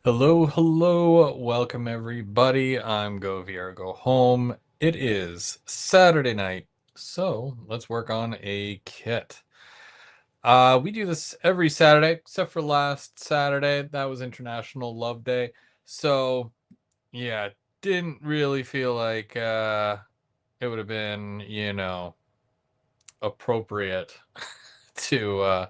Hello, hello, welcome everybody. I'm Go VR Go Home. It is Saturday night, so let's work on a kit. We do this every Saturday, except for last Saturday. That was International Love Day. So yeah, didn't really feel like it would have been, appropriate to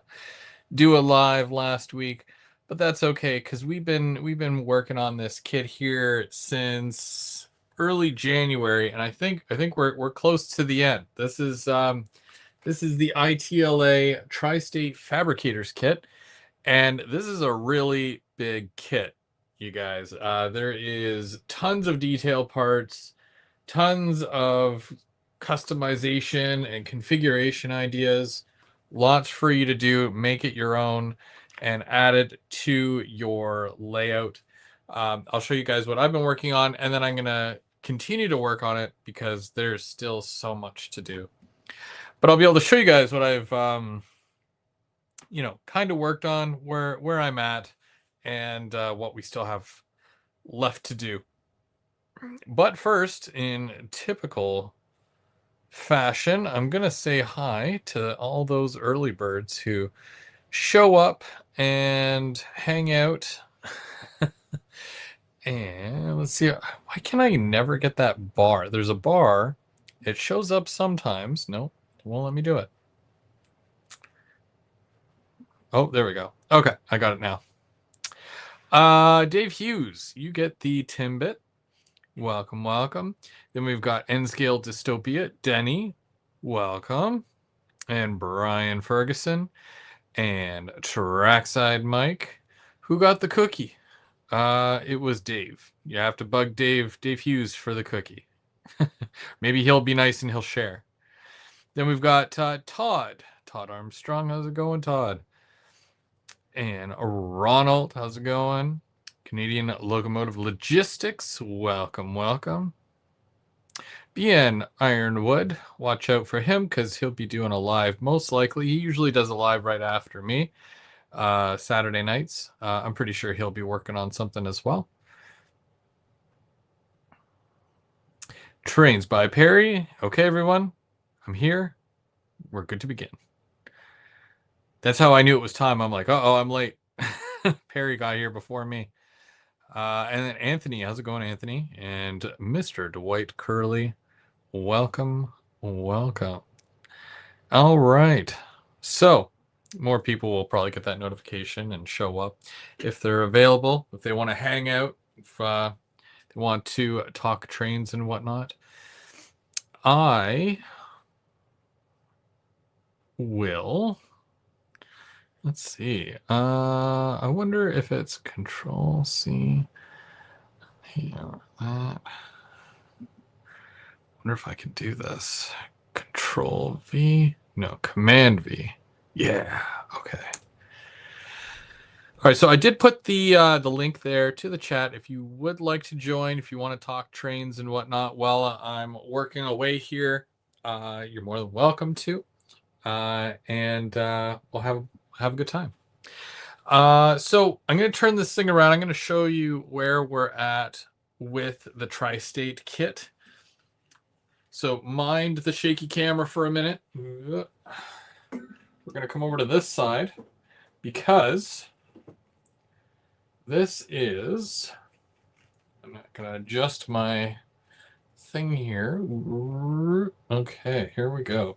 do a live last week, but that's okay because we've been working on this kit here since early January, and I think we're close to the end. This is the ITLA Tri-State Fabricators Kit, and this is a really big kit, you guys. There is tons of detail parts, tons of customization and configuration ideas, lots for you to do, make it your own, and add it to your layout. I'll show you guys what I've been working on, and then I'm going to continue to work on it because there's still so much to do. But I'll be able to show you guys what I've, kind of worked on, where I'm at, and what we still have left to do. But first, in typical fashion, I'm going to say hi to all those early birds who show up and hang out. And let's see, why can I never get that bar? There's a bar. It shows up sometimes. No, it won't let me do it. Oh, there we go. Okay, I got it now. Dave Hughes, you get the Timbit. Welcome, welcome. Then we've got N-Scale Dystopia. Denny, welcome. And Brian Ferguson. And Trackside Mike. Who got the cookie? It was Dave. You have to bug Dave Hughes for the cookie. Maybe he'll be nice and he'll share. Then we've got Todd Armstrong. How's it going, Todd? And Ronald, how's it going? Canadian Locomotive Logistics, welcome, welcome. BN Ironwood, watch out for him because he'll be doing a live most likely. He usually does a live right after me. Saturday nights. I'm pretty sure he'll be working on something as well. Trains by Perry. Okay, everyone, I'm here. We're good to begin. That's how I knew it was time. I'm like, oh, I'm late. Perry got here before me. And then Anthony, how's it going, Anthony? And Mr. Dwight Curley, welcome, welcome. All right. So, more people will probably get that notification and show up if they're available, if they want to hang out, if they want to talk trains and whatnot. I will. Let's see. I wonder if it's Control C. Here, that. Wonder if I can do this. Control V. No, Command V. Yeah. Okay. All right, so I did put the link there to the chat if you would like to join, if you want to talk trains and whatnot while I'm working away here. You're more than welcome to, and we'll have a good time. So I'm going to turn this thing around. I'm going to show you where we're at with the Tri-State kit. So mind the shaky camera for a minute. We're going to come over to this side because this is, I'm not going to adjust my thing here. Okay, here we go.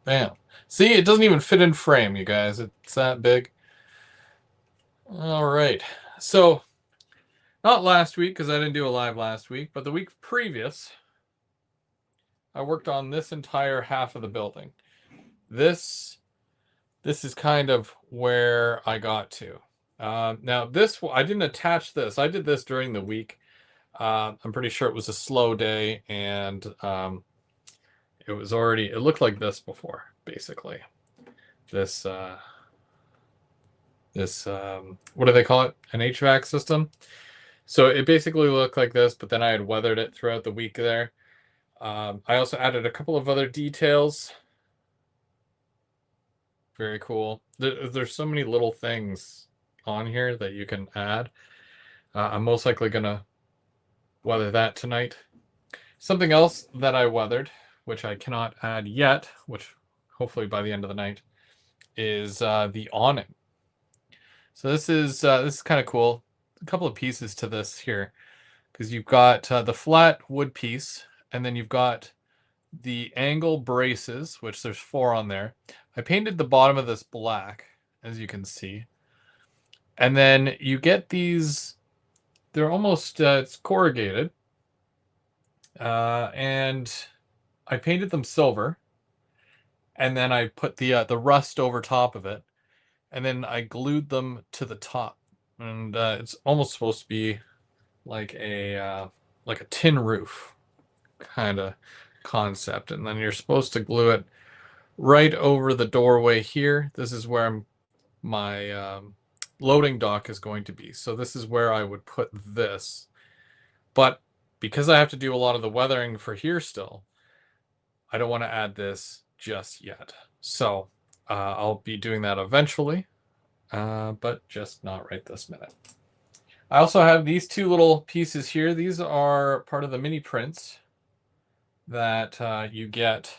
Bam. See, it doesn't even fit in frame, you guys. It's that big. All right. So, not last week, because I didn't do a live last week, but the week previous, I worked on this entire half of the building. This is kind of where I got to. Now, this, I didn't attach this. I did this during the week. I'm pretty sure it was a slow day, and it was already, it looked like this before, basically. This, what do they call it? An HVAC system. So it basically looked like this, but then I had weathered it throughout the week there. I also added a couple of other details. Very cool. There's so many little things on here that you can add. I'm most likely going to weather that tonight. Something else that I weathered, which I cannot add yet, which hopefully by the end of the night, is the awning. So this is kind of cool. A couple of pieces to this here, because you've got the flat wood piece, and then you've got the angle braces, which there's 4 on there. I painted the bottom of this black, as you can see. And then you get these, they're almost, it's corrugated. And I painted them silver. And then I put the rust over top of it. And then I glued them to the top. And it's almost supposed to be like a tin roof kind of concept. And then you're supposed to glue it right over the doorway here. This is where my loading dock is going to be. So this is where I would put this. But because I have to do a lot of the weathering for here still, I don't want to add this just yet. So I'll be doing that eventually, but just not right this minute. I also have these 2 little pieces here. These are part of the mini prints that you get,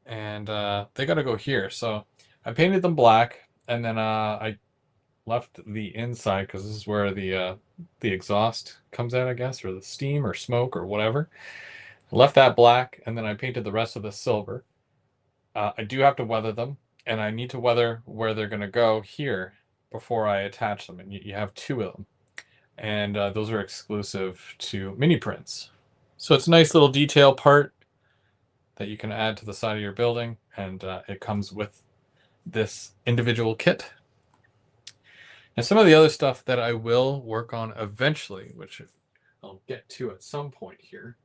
and they got to go here. So I painted them black, and then I left the inside because this is where the exhaust comes out, I guess, or the steam or smoke or whatever. I left that black, and then I painted the rest of the silver. I do have to weather them, and I need to weather where they're going to go here before I attach them. And you have 2 of them, and those are exclusive to mini prints. So it's a nice little detail part that you can add to the side of your building, and it comes with this individual kit. And some of the other stuff that I will work on eventually, which I'll get to at some point here,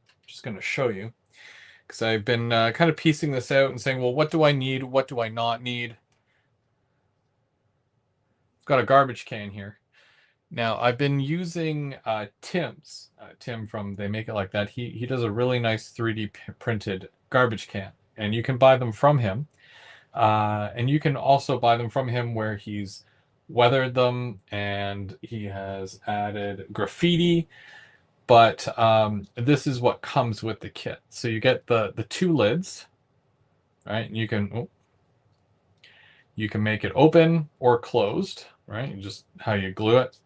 I'm just going to show you, because I've been kind of piecing this out and saying, well, what do I need? What do I not need? I've got a garbage can here. Now, I've been using Tim's. Tim from They Make It Like That. He does a really nice 3D printed garbage can, and you can buy them from him. And you can also buy them from him where he's weathered them and he has added graffiti. But this is what comes with the kit. So you get the 2 lids, right? And you can make it open or closed, right? Just how you glue it.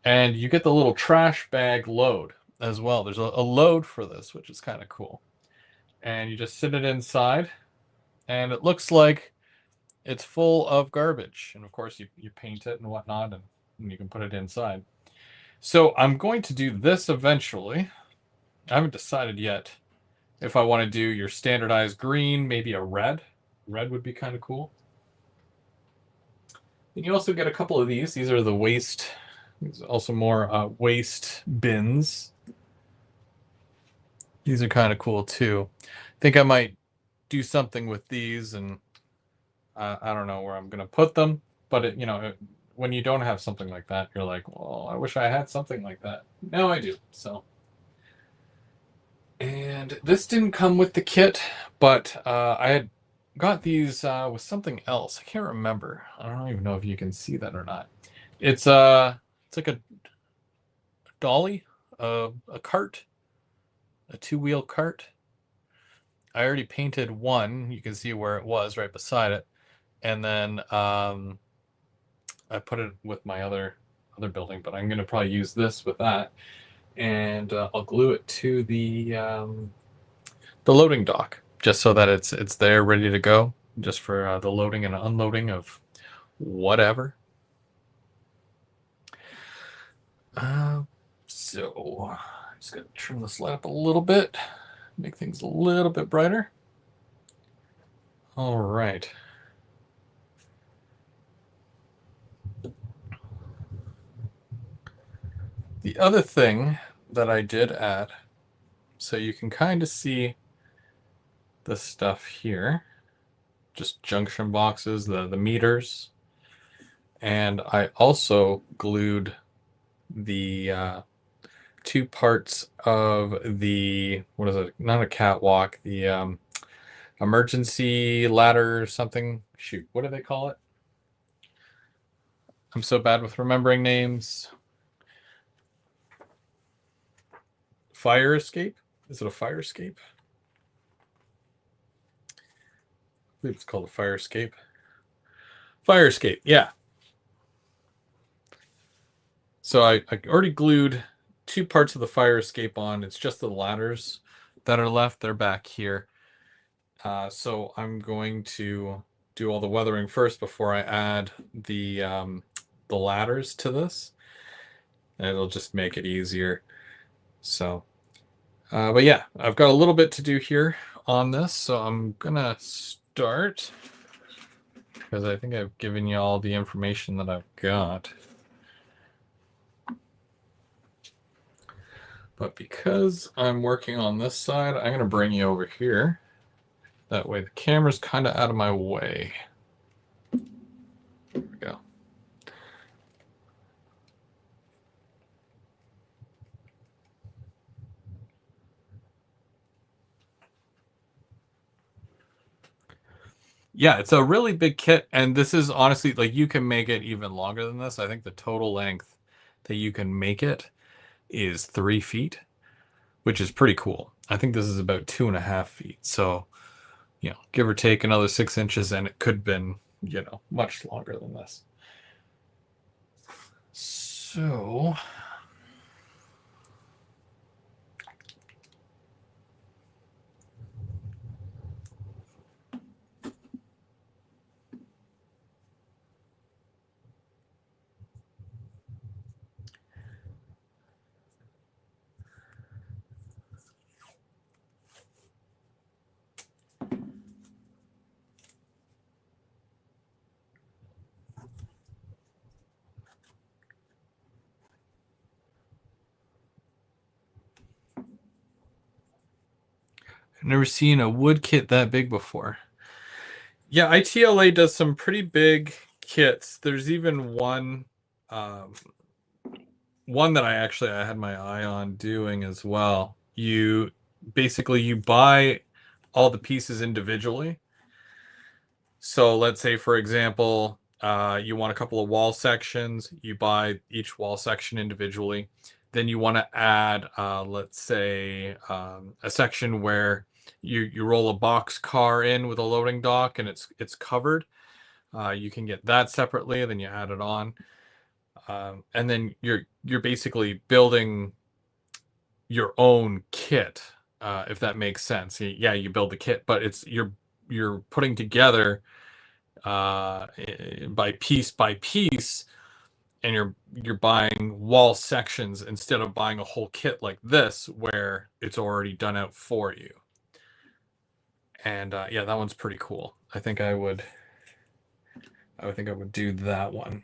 And you get the little trash bag load as well. There's a load for this, which is kind of cool. And you just sit it inside, and it looks like it's full of garbage. And of course, you paint it and whatnot, and you can put it inside. So I'm going to do this eventually. I haven't decided yet if I want to do your standardized green, maybe a red. Red would be kind of cool. And you also get a couple of these. These are the waste. There's also more waste bins. These are kind of cool too. I think I might do something with these, and I don't know where I'm going to put them. But when you don't have something like that, you're like, well, I wish I had something like that. Now I do. So, and this didn't come with the kit, but I had got these with something else. I can't remember. I don't even know if you can see that or not. It's like a dolly, a cart, a 2-wheel cart. I already painted one. You can see where it was right beside it, and then I put it with my other building. But I'm going to probably use this with that, and I'll glue it to the loading dock just so that it's there ready to go, just for the loading and unloading of whatever. So I'm just going to trim this light up a little bit, make things a little bit brighter. All right. The other thing that I did add, so you can kind of see the stuff here, just junction boxes, the meters, and I also glued the 2 parts of the, what is it? Not a catwalk, the emergency ladder or something. Shoot, what do they call it? I'm so bad with remembering names. Fire escape? Is it a fire escape? I believe it's called a fire escape. Fire escape, yeah. So I already glued 2 parts of the fire escape on. It's just the ladders that are left. They're back here. So I'm going to do all the weathering first before I add the ladders to this. And it'll just make it easier. So, but yeah, I've got a little bit to do here on this. So I'm going to start because I think I've given you all the information that I've got. But because I'm working on this side, I'm going to bring you over here. That way the camera's kind of out of my way. There we go. Yeah, it's a really big kit, and this is honestly, like, you can make it even longer than this. I think the total length that you can make it is 3 feet, which is pretty cool. I think this is about 2.5 feet. So, give or take another 6 inches, and it could have been, much longer than this. So, I've never seen a wood kit that big before. Yeah, ITLA does some pretty big kits. There's even one that I had my eye on doing as well. You buy all the pieces individually. So let's say, for example, you want a couple of wall sections. You buy each wall section individually. Then you want to add, let's say, a section where you roll a box car in with a loading dock and it's covered. You can get that separately. Then you add it on, and then you're basically building your own kit, if that makes sense. Yeah, you build the kit, but you're putting together by piece, and you're buying wall sections instead of buying a whole kit like this where it's already done out for you. And yeah, that one's pretty cool. I think I would do that one.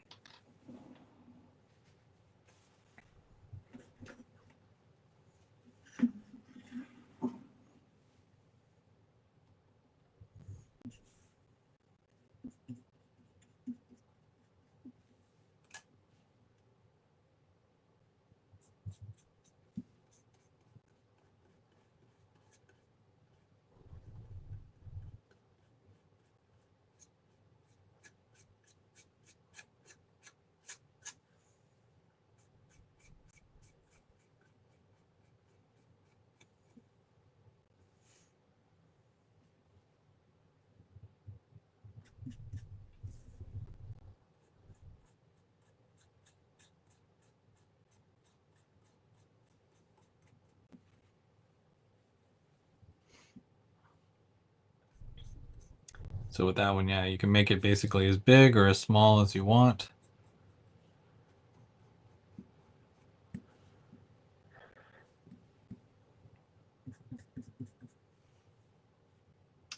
So with that one, yeah, you can make it basically as big or as small as you want.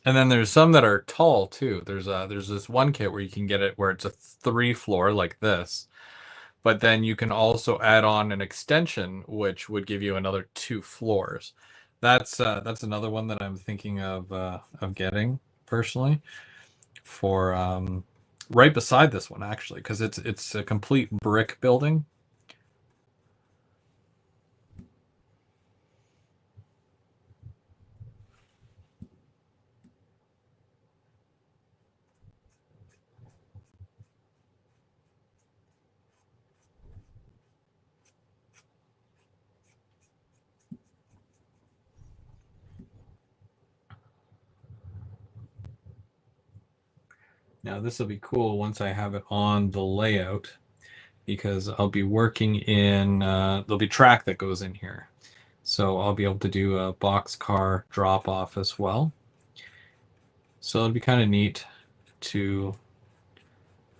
And then there's some that are tall too. There's this one kit where you can get it where it's a 3-floor like this, but then you can also add on an extension which would give you another 2 floors. That's another one that I'm thinking of getting personally for right beside this one actually, because it's a complete brick building. Now this will be cool once I have it on the layout, because I'll be working in, there'll be track that goes in here. So I'll be able to do a boxcar drop off as well. So it'll be kind of neat to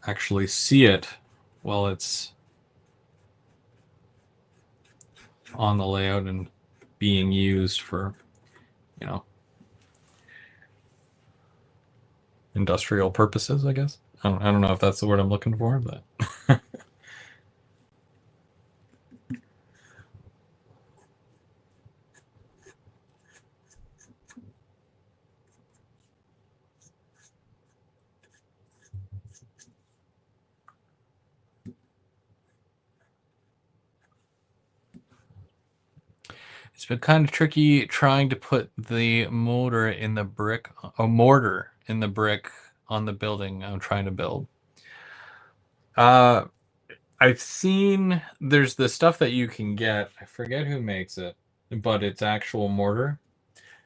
actually see it while it's on the layout and being used for, you know, industrial purposes, I guess. I don't know if that's the word I'm looking for, but it's been kind of tricky trying to put the mortar in the brick on the building I'm trying to build. I've seen there's the stuff that you can get. I forget who makes it, but it's actual mortar,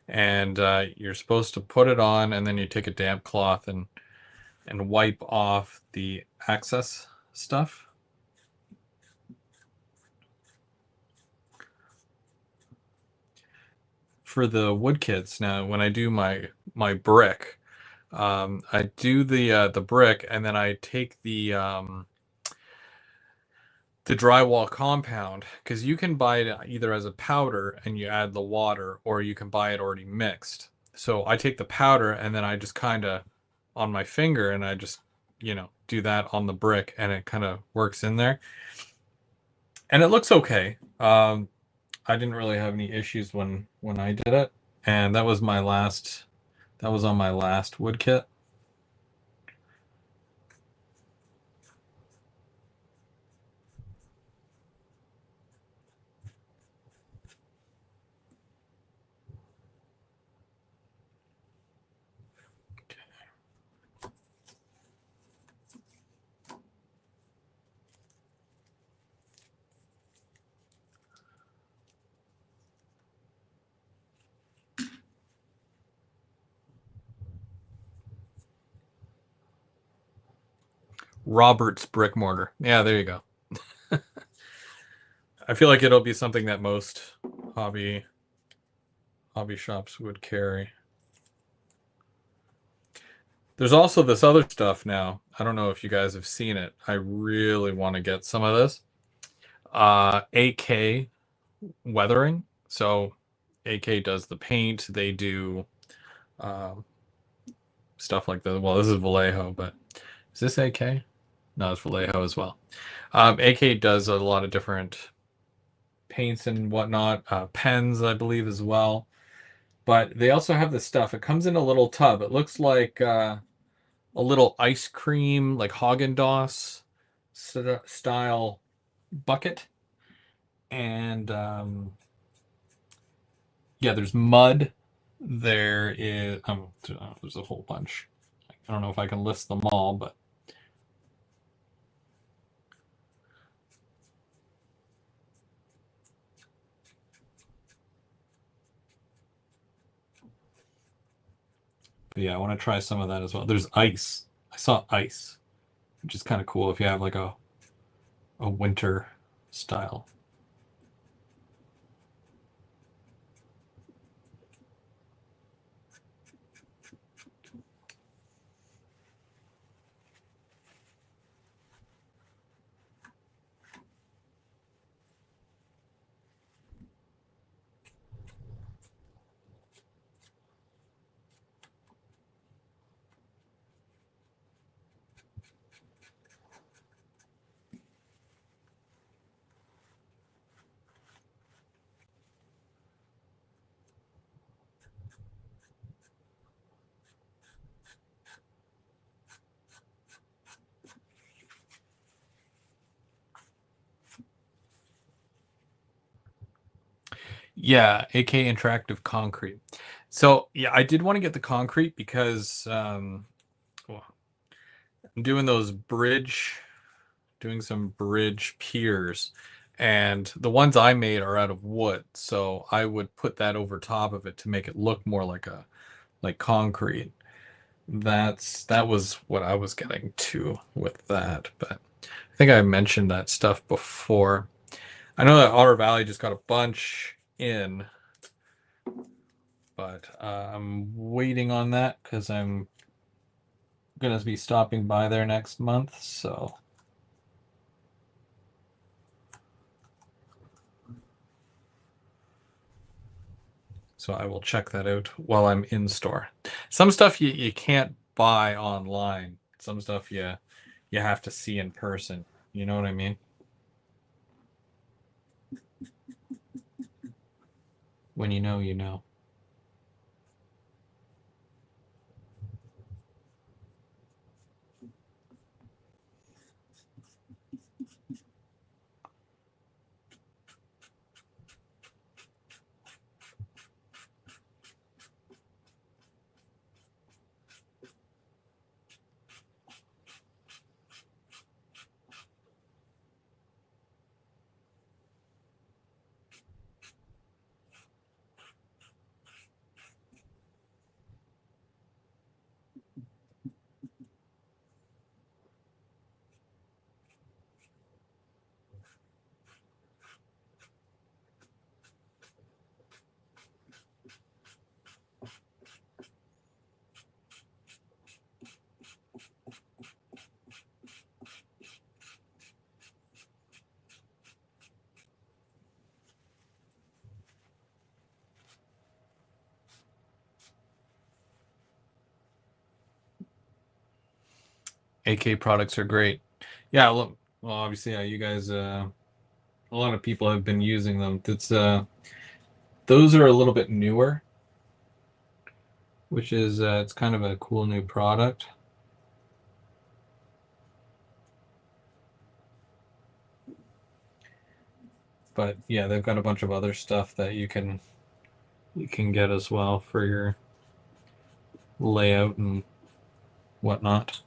and you're supposed to put it on, and then you take a damp cloth and wipe off the excess stuff. For the wood kits, now when I do my brick, I do the brick, and then I take the drywall compound, because you can buy it either as a powder and you add the water, or you can buy it already mixed. So I take the powder and then I just kind of on my finger and I just, do that on the brick, and it kind of works in there. And it looks okay. I didn't really have any issues when I did it. And that was on my last wood kit. Robert's brick mortar. Yeah, there you go. I feel like it'll be something that most hobby shops would carry. There's also this other stuff now. I don't know if you guys have seen it. I really want to get some of this. AK weathering. So AK does the paint. They do stuff like that. Well, this is Vallejo, but is this AK? No, it's Vallejo as well. AK does a lot of different paints and whatnot. Pens, I believe, as well. But they also have this stuff. It comes in a little tub. It looks like a little ice cream, like Haagen-Dazs style bucket. And yeah, there's mud. There is, there's a whole bunch. I don't know if I can list them all, but yeah, I want to try some of that as well. There's ice. I saw ice, which is kind of cool if you have like a winter style. Yeah, AK Interactive Concrete. So yeah, I did want to get the concrete because well, I'm doing doing some bridge piers, and the ones I made are out of wood. So I would put that over top of it to make it look more like concrete. that was what I was getting to with that. But I think I mentioned that stuff before. I know that Otter Valley just got a bunch in, but I'm waiting on that because I'm gonna be stopping by there next month. So I will check that out while I'm in store. Some stuff you can't buy online. Some stuff you have to see in person. You know what I mean? When you know, you know. AK products are great. Yeah, look, well, obviously, yeah, you guys, a lot of people have been using them. It's those are a little bit newer, which is it's kind of a cool new product. But yeah, they've got a bunch of other stuff that you can get as well for your layout and whatnot.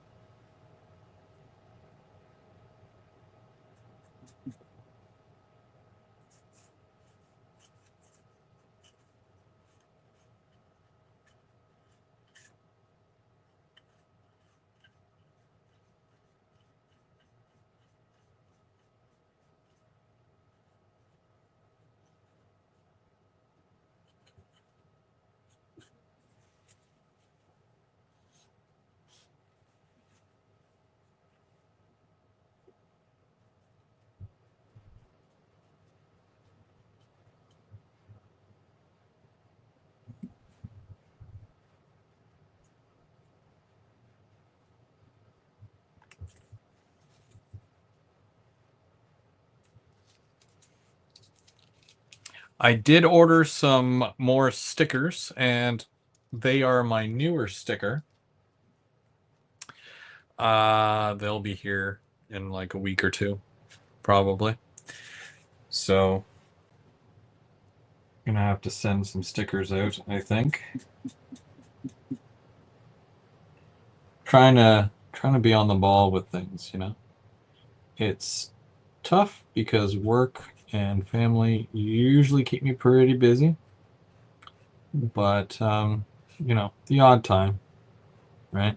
I did order some more stickers, and they are my newer sticker. They'll be here in like a week or two, probably. So gonna have to send some stickers out, I think. Trying to be on the ball with things, you know. It's tough because work and family usually keep me pretty busy, but the odd time, right?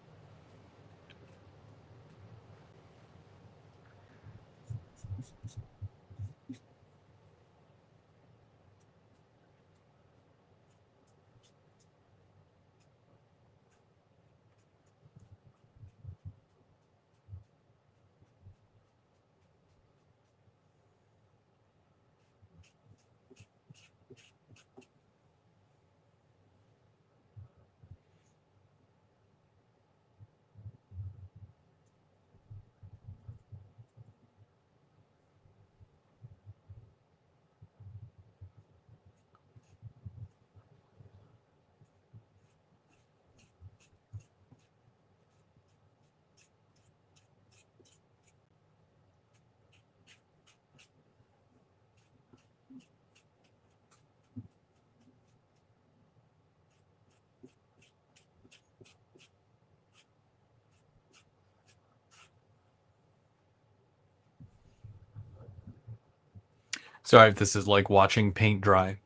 Sorry if this is like watching paint dry.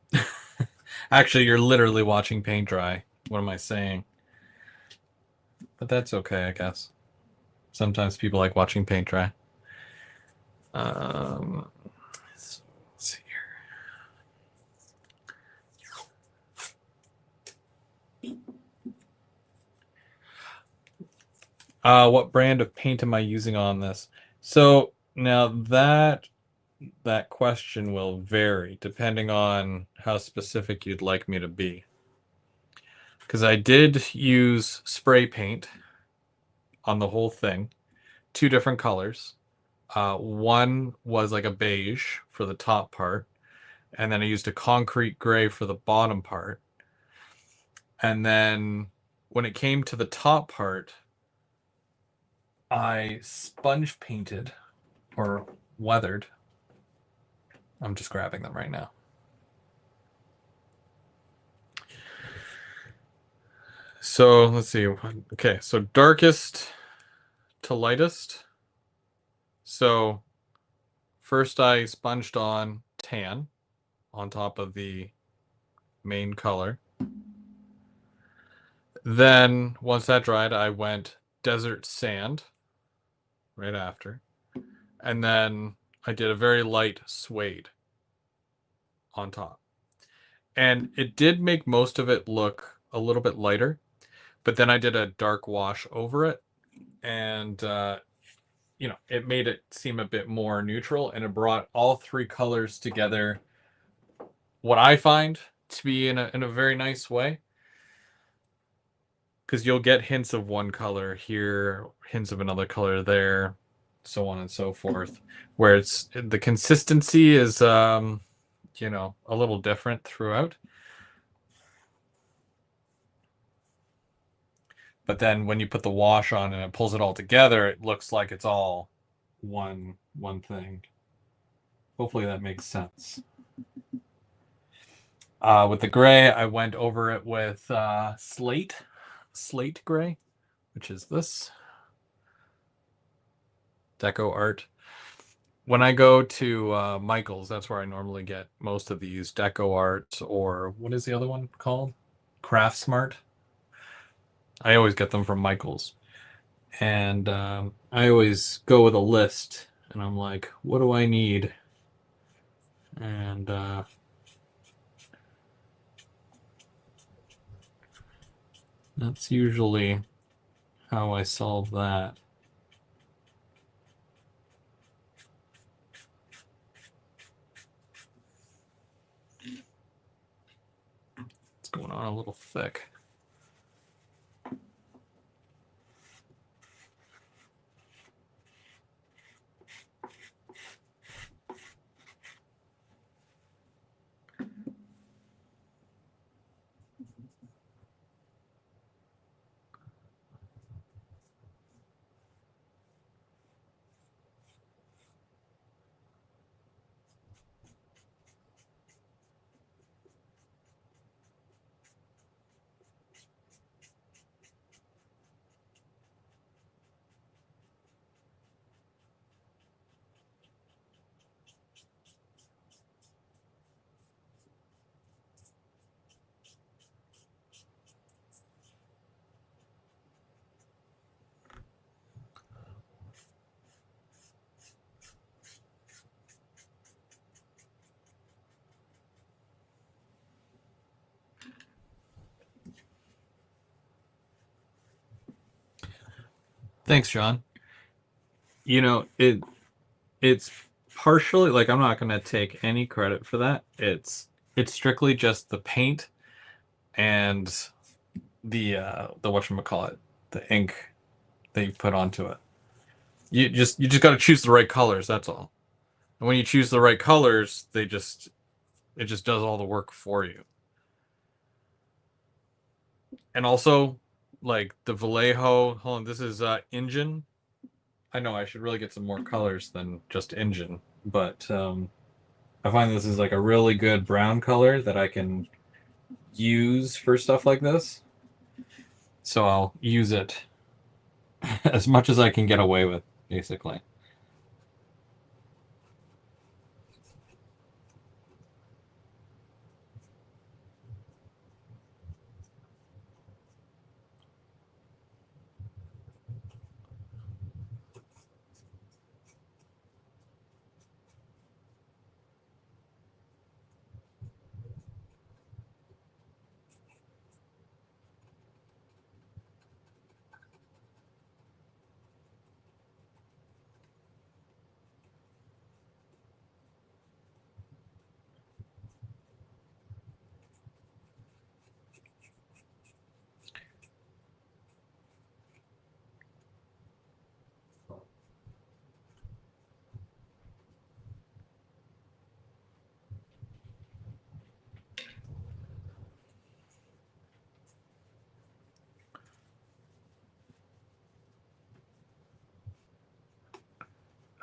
Actually, you're literally watching paint dry. What am I saying? but that's okay, I guess. Sometimes people like watching paint dry. Let's see here. What brand of paint am I using on this? So now that question will vary depending on how specific you'd like me to be. Because I did use spray paint on the whole thing, two different colors. One was like a beige for the top part, and then I used a concrete gray for the bottom part. And then when it came to the top part, I sponge painted or weathered. I'm just grabbing them right now. So let's see. Okay, so darkest to lightest. So first I sponged on tan on top of the main color. Then once that dried, I went desert sand right after. And then I did a very light suede on top. And it did make most of it look a little bit lighter, but then I did a dark wash over it, and it made it seem a bit more neutral, and it brought all three colors together, what I find to be in a very nice way. Because you'll get hints of one color here, hints of another color there, so on and so forth. Where it's the consistency is a little different throughout. But then when you put the wash on and it pulls it all together, it looks like it's all one thing. Hopefully that makes sense. With the gray, I went over it with slate gray, which is this Deco Art. When I go to Michael's, that's where I normally get most of these Deco Art, or what is the other one called? Craft Smart. I always get them from Michael's. And I always go with a list, and I'm like, what do I need? And that's usually how I solve that. It's going on a little thick. Thanks, John. It's partially like I'm not gonna take any credit for that. It's strictly just the paint and the whatchamacallit, the ink that you put onto it. You just got to choose the right colors. That's all. And when you choose the right colors, it just does all the work for you. And also, like the Vallejo. Hold on, this is Engine. I know I should really get some more colors than just Engine, but I find this is like a really good brown color that I can use for stuff like this. So I'll use it as much as I can get away with, basically.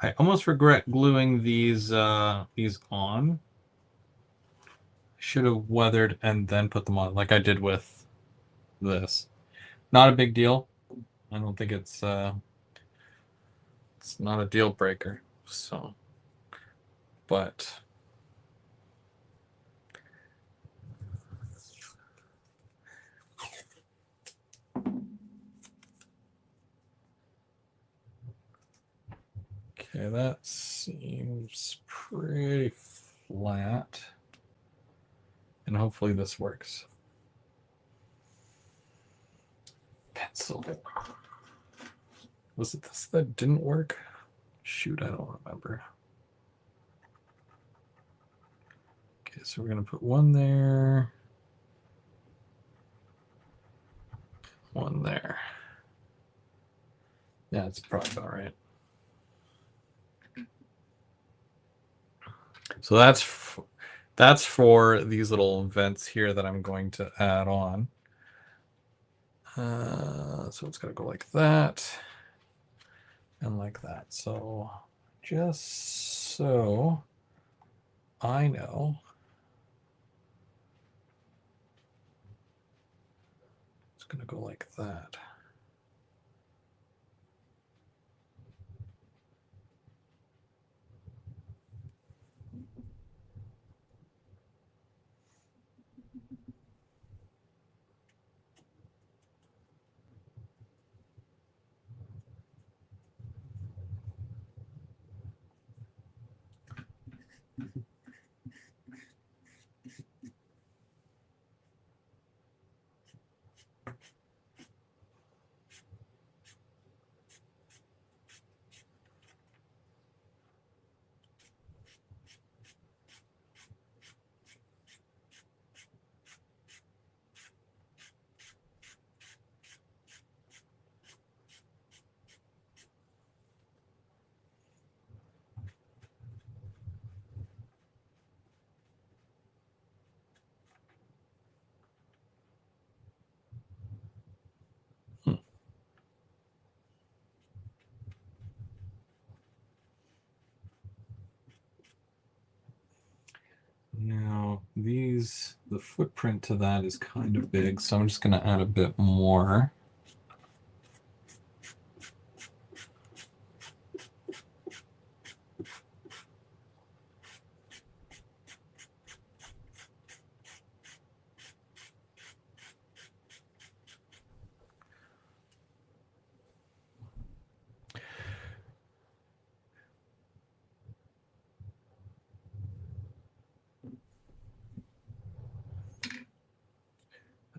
I almost regret gluing these on. Should have weathered and then put them on, like I did with this. Not a big deal. I don't think it's not a deal breaker. So, but okay, that seems pretty flat. And hopefully this works. Pencil. Was it this that didn't work? Shoot, I don't remember. Okay, so we're going to put one there. One there. Yeah, it's probably about right. So that's for these little vents here that I'm going to add on. So it's going to go like that and like that. So just so I know, it's going to go like that. Now, the footprint to that is kind of big, so I'm just going to add a bit more.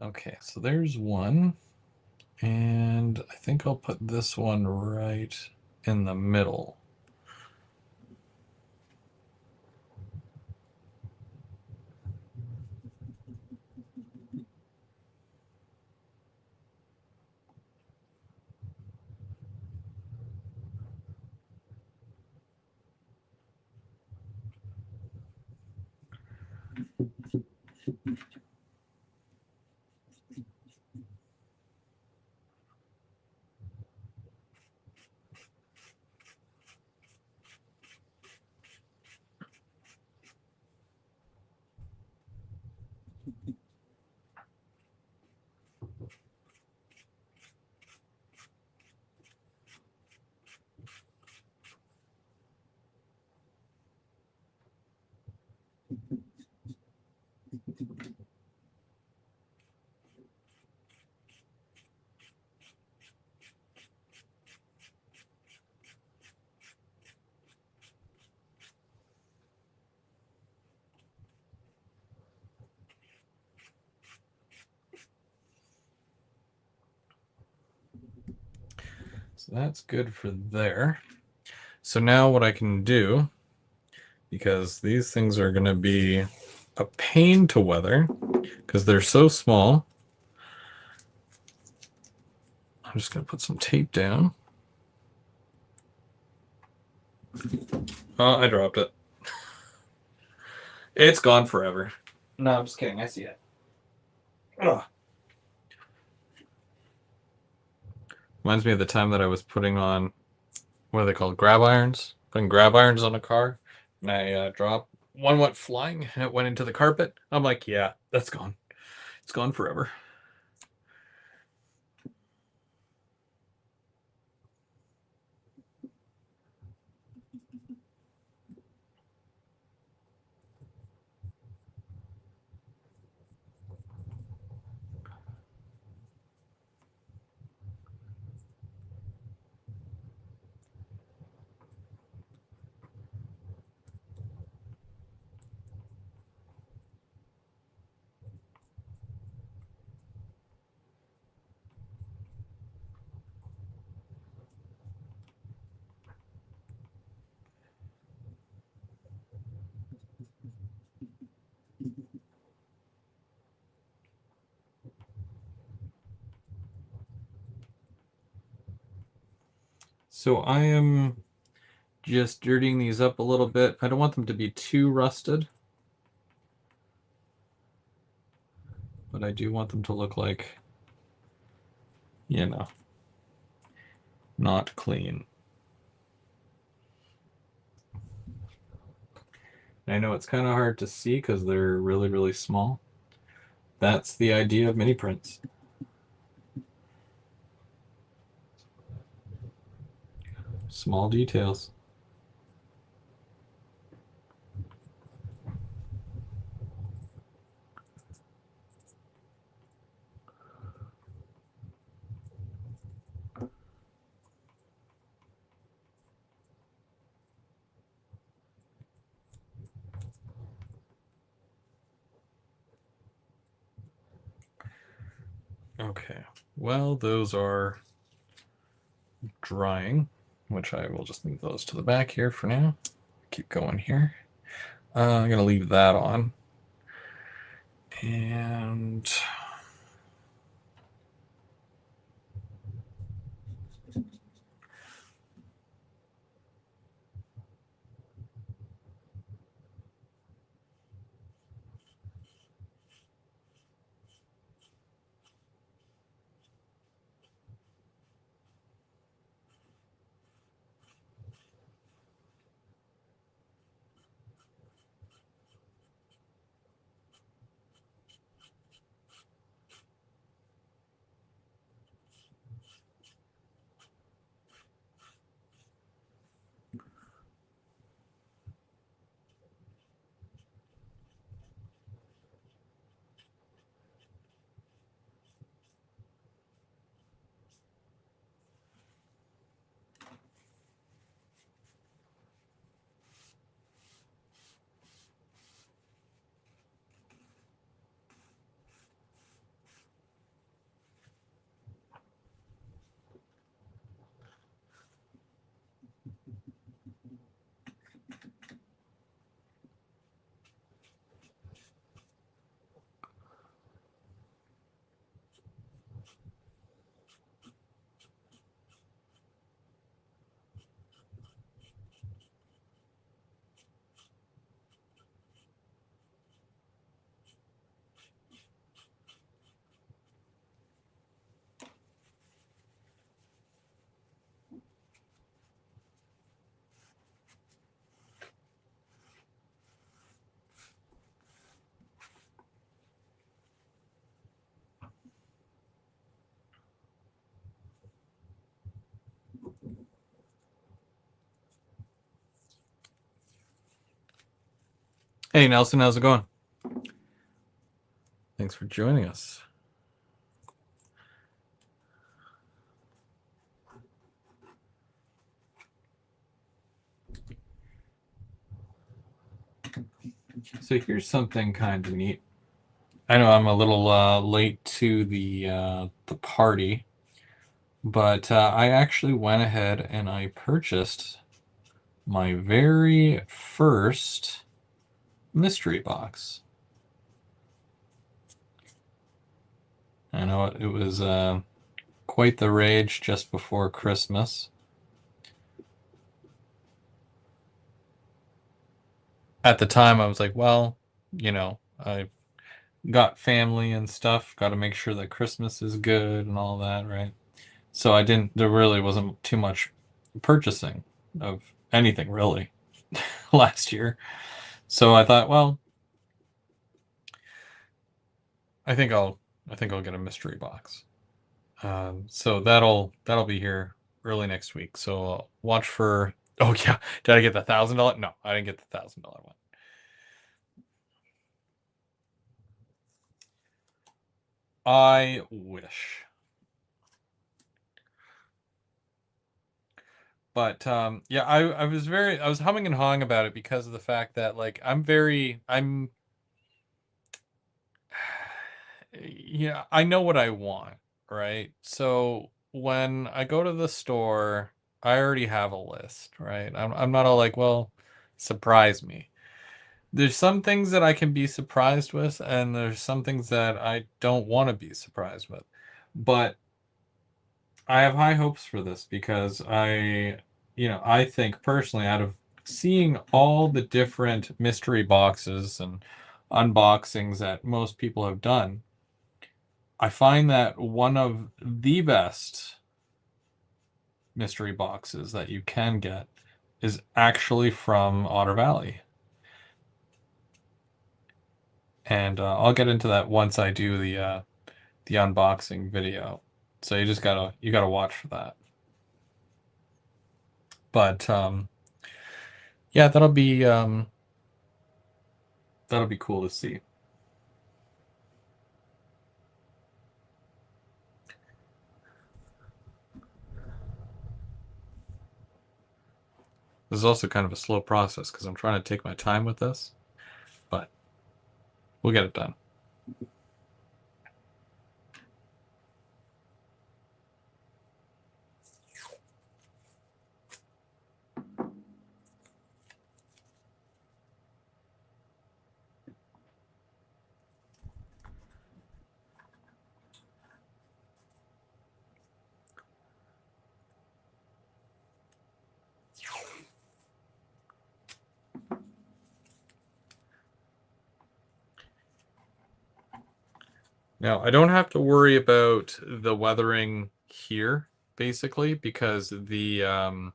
Okay, so there's one. And I think I'll put this one right in the middle. So that's good for there. So now what I can do, because these things are going to be a pain to weather because they're so small, I'm just going to put some tape down. Oh, I dropped it. It's gone forever. No, I'm just kidding. I see it. Ugh. Reminds me of the time that I was putting on, what are they called? Grab irons putting grab irons on a car, and I dropped one, went flying, and it went into the carpet. I'm like, yeah, that's gone. It's gone forever. So I am just dirtying these up a little bit. I don't want them to be too rusted, but I do want them to look like, you know, not clean. I know it's kind of hard to see because they're really, really small. That's the idea of mini prints. Small details. Okay, well, those are drying, which I will just leave those to the back here for now. Keep going here. I'm going to leave that on. And hey, Nelson, how's it going? Thanks for joining us. So here's something kind of neat. I know I'm a little late to the party, but I actually went ahead and I purchased my very first mystery box. I know it was quite the rage just before Christmas. At the time, I was like, well, I got family and stuff, got to make sure that Christmas is good and all that, right? So there really wasn't too much purchasing of anything really last year. So I thought, well, I think I'll get a mystery box. So that'll be here early next week. So watch for. Oh yeah, did I get the $1,000? No, I didn't get the $1,000 one. I wish. But yeah, I was humming and hawing about it because of the fact that like I'm yeah, I know what I want, right? So when I go to the store, I already have a list, right? I'm not all like, well, surprise me. There's some things that I can be surprised with, and there's some things that I don't want to be surprised with. But I have high hopes for this because I think personally, out of seeing all the different mystery boxes and unboxings that most people have done, I find that one of the best mystery boxes that you can get is actually from Otter Valley. And I'll get into that once I do the unboxing video. So you gotta watch for that. But yeah, that'll be cool to see. This is also kind of a slow process because I'm trying to take my time with this, but we'll get it done. Now, I don't have to worry about the weathering here, basically, because the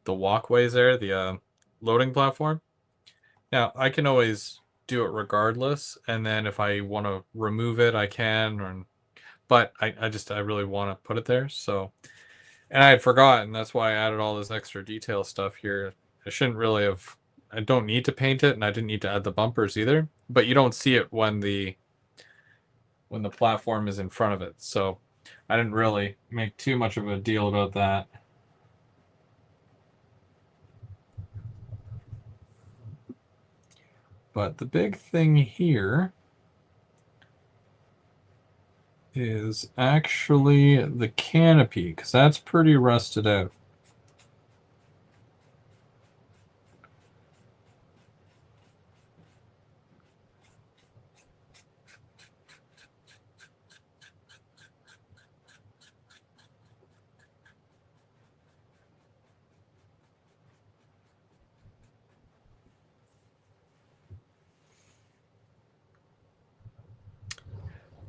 walkways there, the loading platform. Now, I can always do it regardless, and then if I want to remove it, I can. But I really want to put it there. So, and I had forgotten. That's why I added all this extra detail stuff here. I shouldn't really have. I don't need to paint it, and I didn't need to add the bumpers either. But you don't see it when the platform is in front of it. So I didn't really make too much of a deal about that. But the big thing here is actually the canopy, because that's pretty rusted out.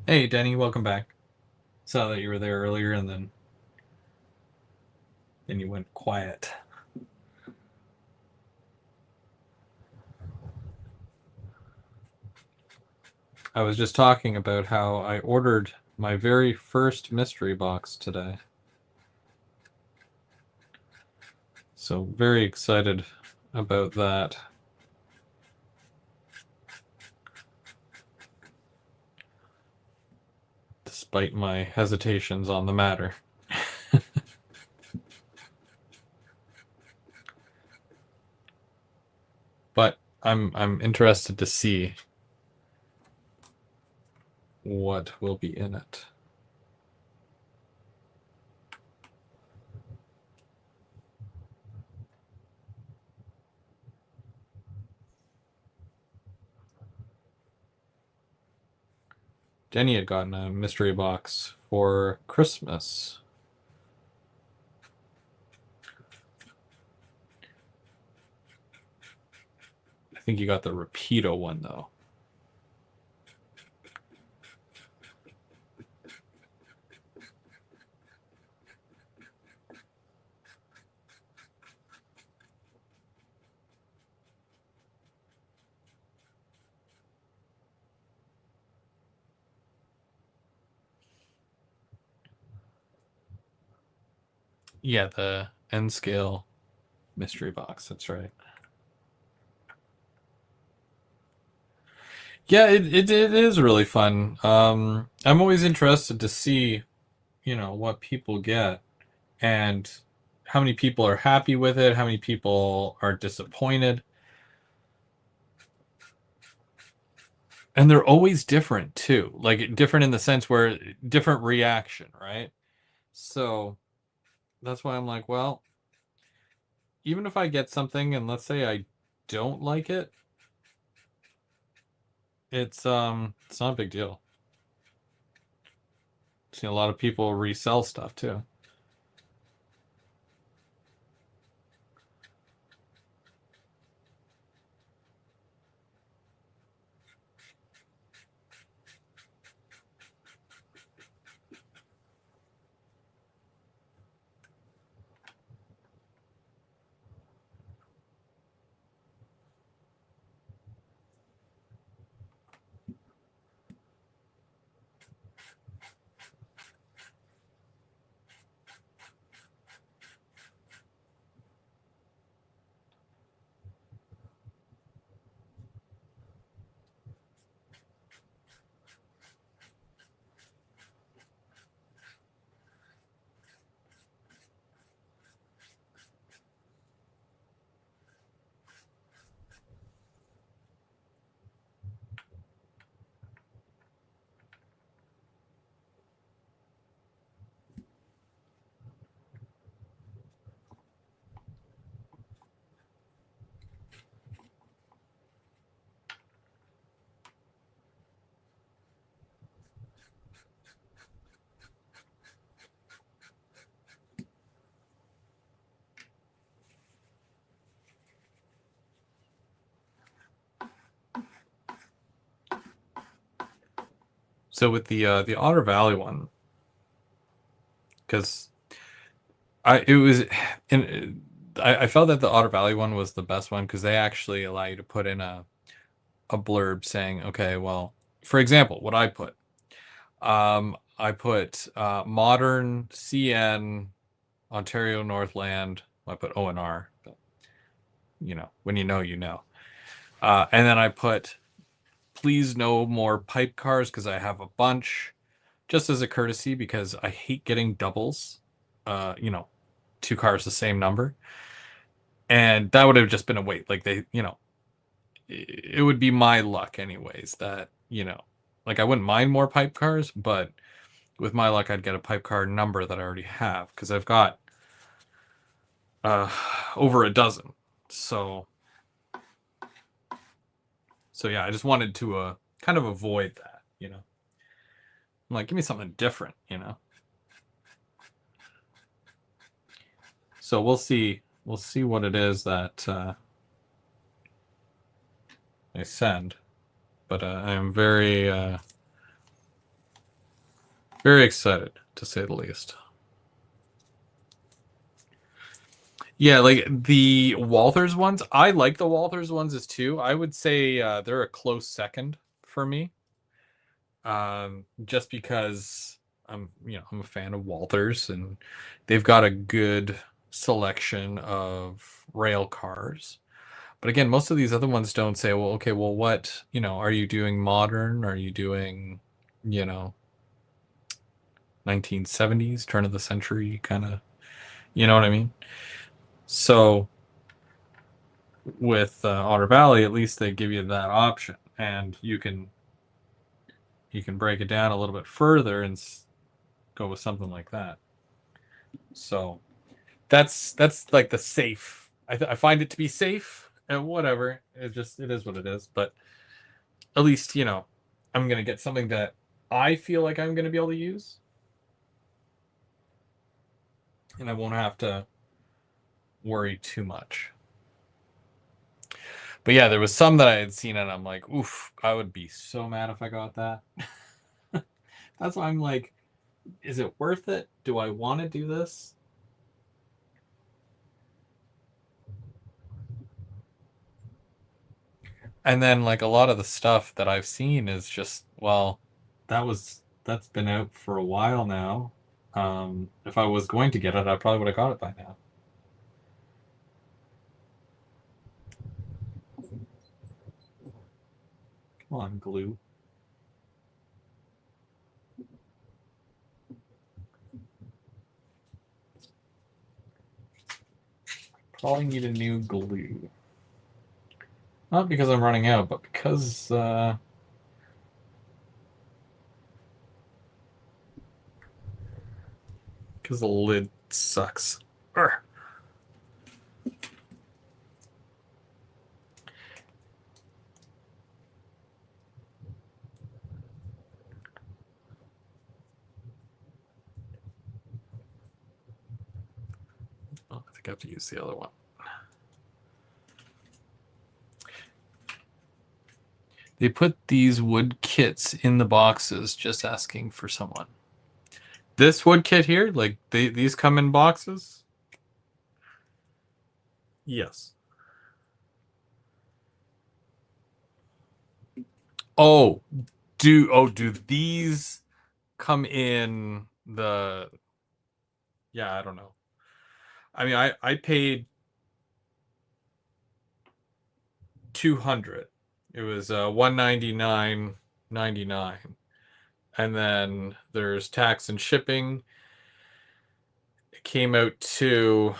Hey, Denny, welcome back. Saw that you were there earlier, and then you went quiet. I was just talking about how I ordered my very first mystery box today. So very excited about that. Despite my hesitations on the matter. But I'm interested to see what will be in it. Jenny had gotten a mystery box for Christmas. I think you got the Rapido one, though. Yeah, the N scale mystery box. That's right. Yeah, it is really fun. I'm always interested to see, what people get and how many people are happy with it, how many people are disappointed. And they're always different too. Like different in the sense where different reaction, right? So that's why I'm like, well, even if I get something and let's say I don't like it, it's not a big deal. See a lot of people resell stuff too. So with the Otter Valley one, because I it was and I felt that the Otter Valley one was the best one because they actually allow you to put in a blurb saying, okay, well, for example, what I put modern CN Ontario Northland. I put ONR, but when you know, you know. And then I put please no more pipe cars because I have a bunch, just as a courtesy because I hate getting doubles. Uh, you know, two cars the same number, and that would have just been a wait. Like it would be my luck anyways. That like I wouldn't mind more pipe cars, but with my luck, I'd get a pipe car number that I already have because I've got uh over a dozen. So yeah, I just wanted to kind of avoid that. I'm like, give me something different. So we'll see. We'll see what it is that they send. But I am very excited to say the least. Yeah, like the Walthers ones. I like the Walthers ones as too. I would say they're a close second for me. Just because I'm a fan of Walthers and they've got a good selection of rail cars. But again, most of these other ones don't say, well, okay, well, what, are you doing modern? Are you doing, you know, 1970s, turn of the century kind of, you know what I mean? So with Otter Valley, at least they give you that option, and you can break it down a little bit further and go with something like that. So that's like the safe. I find it to be safe and whatever. It is what it is. But at least I'm gonna get something that I feel like I'm gonna be able to use, and I won't have to worry too much. But yeah, there was some that I had seen, and I'm like, oof, I would be so mad if I got that. That's why I'm like, is it worth it? Do I want to do this? And then like a lot of the stuff that I've seen is just, well, that's been out for a while now. If I was going to get it, I probably would have got it by now. Come on, glue. Probably need a new glue. Not because I'm running out, but because the lid sucks. Urgh. Oh, I think I have to use the other one. They put these wood kits in the boxes just asking for someone. This wood kit here, like these come in boxes? Yes. Oh, do these come in the yeah, I don't know. I mean, I paid 200. It was 199.99. And then there's tax and shipping. It came out to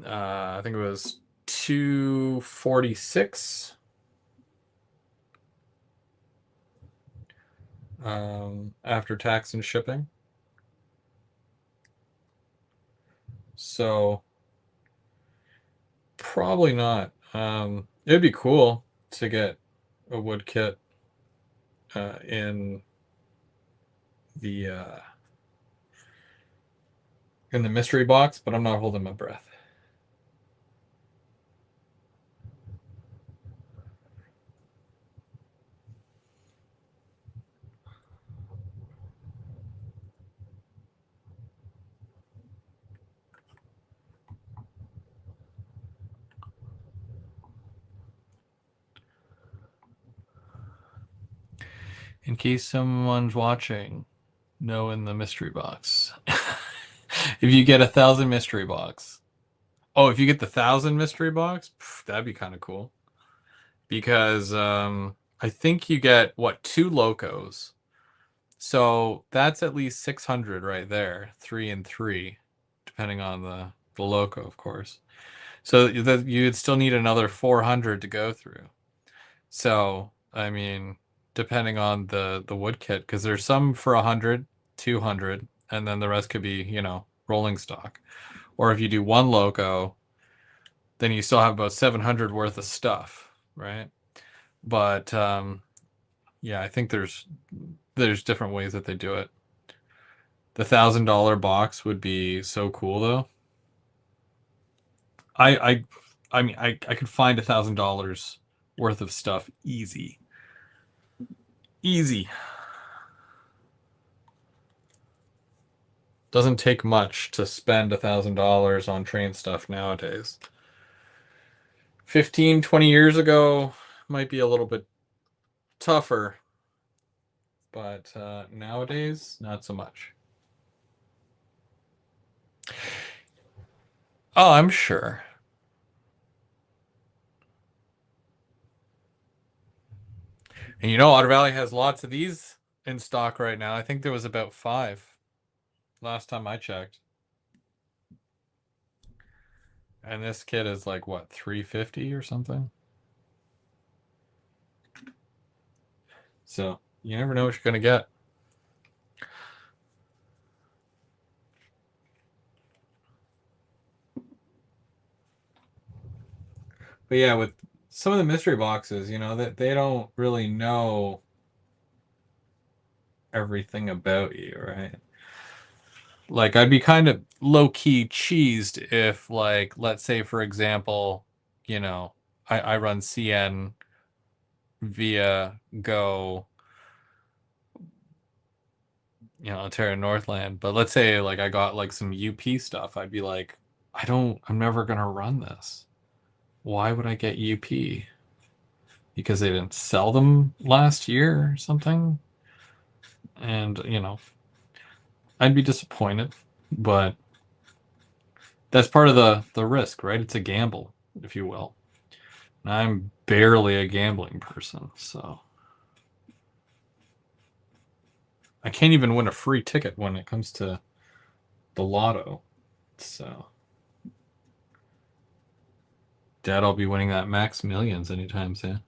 I think it was 246 after tax and shipping. So probably not. It'd be cool to get a wood kit in the mystery box, but I'm not holding my breath. In case someone's watching, no in the mystery box. If you get 1,000 mystery box. Oh, if you get the 1,000 mystery box, that'd be kind of cool. Because I think you get what, 2 locos. So that's at least 600 right there, 3 and 3, depending on the loco, of course. So you'd still need another 400 to go through. So, I mean, depending on the wood kit, because there's some for 100, 200, and then the rest could be, rolling stock. Or if you do 1 loco, then you still have about 700 worth of stuff, right? But yeah, I think there's different ways that they do it. The $1,000 box would be so cool though. I mean I could find $1,000 worth of stuff easy. Easy. Doesn't take much to spend $1,000 on train stuff nowadays. 15, 20 years ago might be a little bit tougher, but nowadays not so much. Oh, I'm sure. And Otter Valley has lots of these in stock right now. I think there was about 5 last time I checked. And this kit is like what, 350 or something? So you never know what you're gonna get. But yeah, with some of the mystery boxes, that they don't really know everything about you, right? Like I'd be kind of low-key cheesed if, like, let's say for example, I run CN via Go, Ontario Northland, but let's say like I got like some UP stuff, I'd be like, I'm never gonna run this. Why would I get UP? Because they didn't sell them last year or something? And, I'd be disappointed, but that's part of the risk, right? It's a gamble, if you will. And I'm barely a gambling person, so I can't even win a free ticket when it comes to the lotto. So Dad, I'll be winning that Max Millions anytime soon.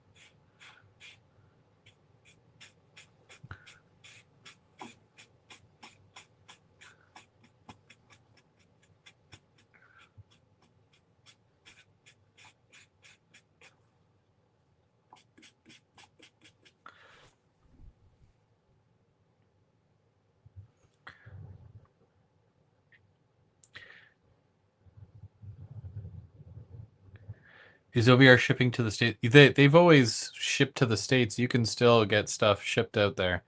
Is OVR shipping to the States? They've always shipped to the States. You can still get stuff shipped out there.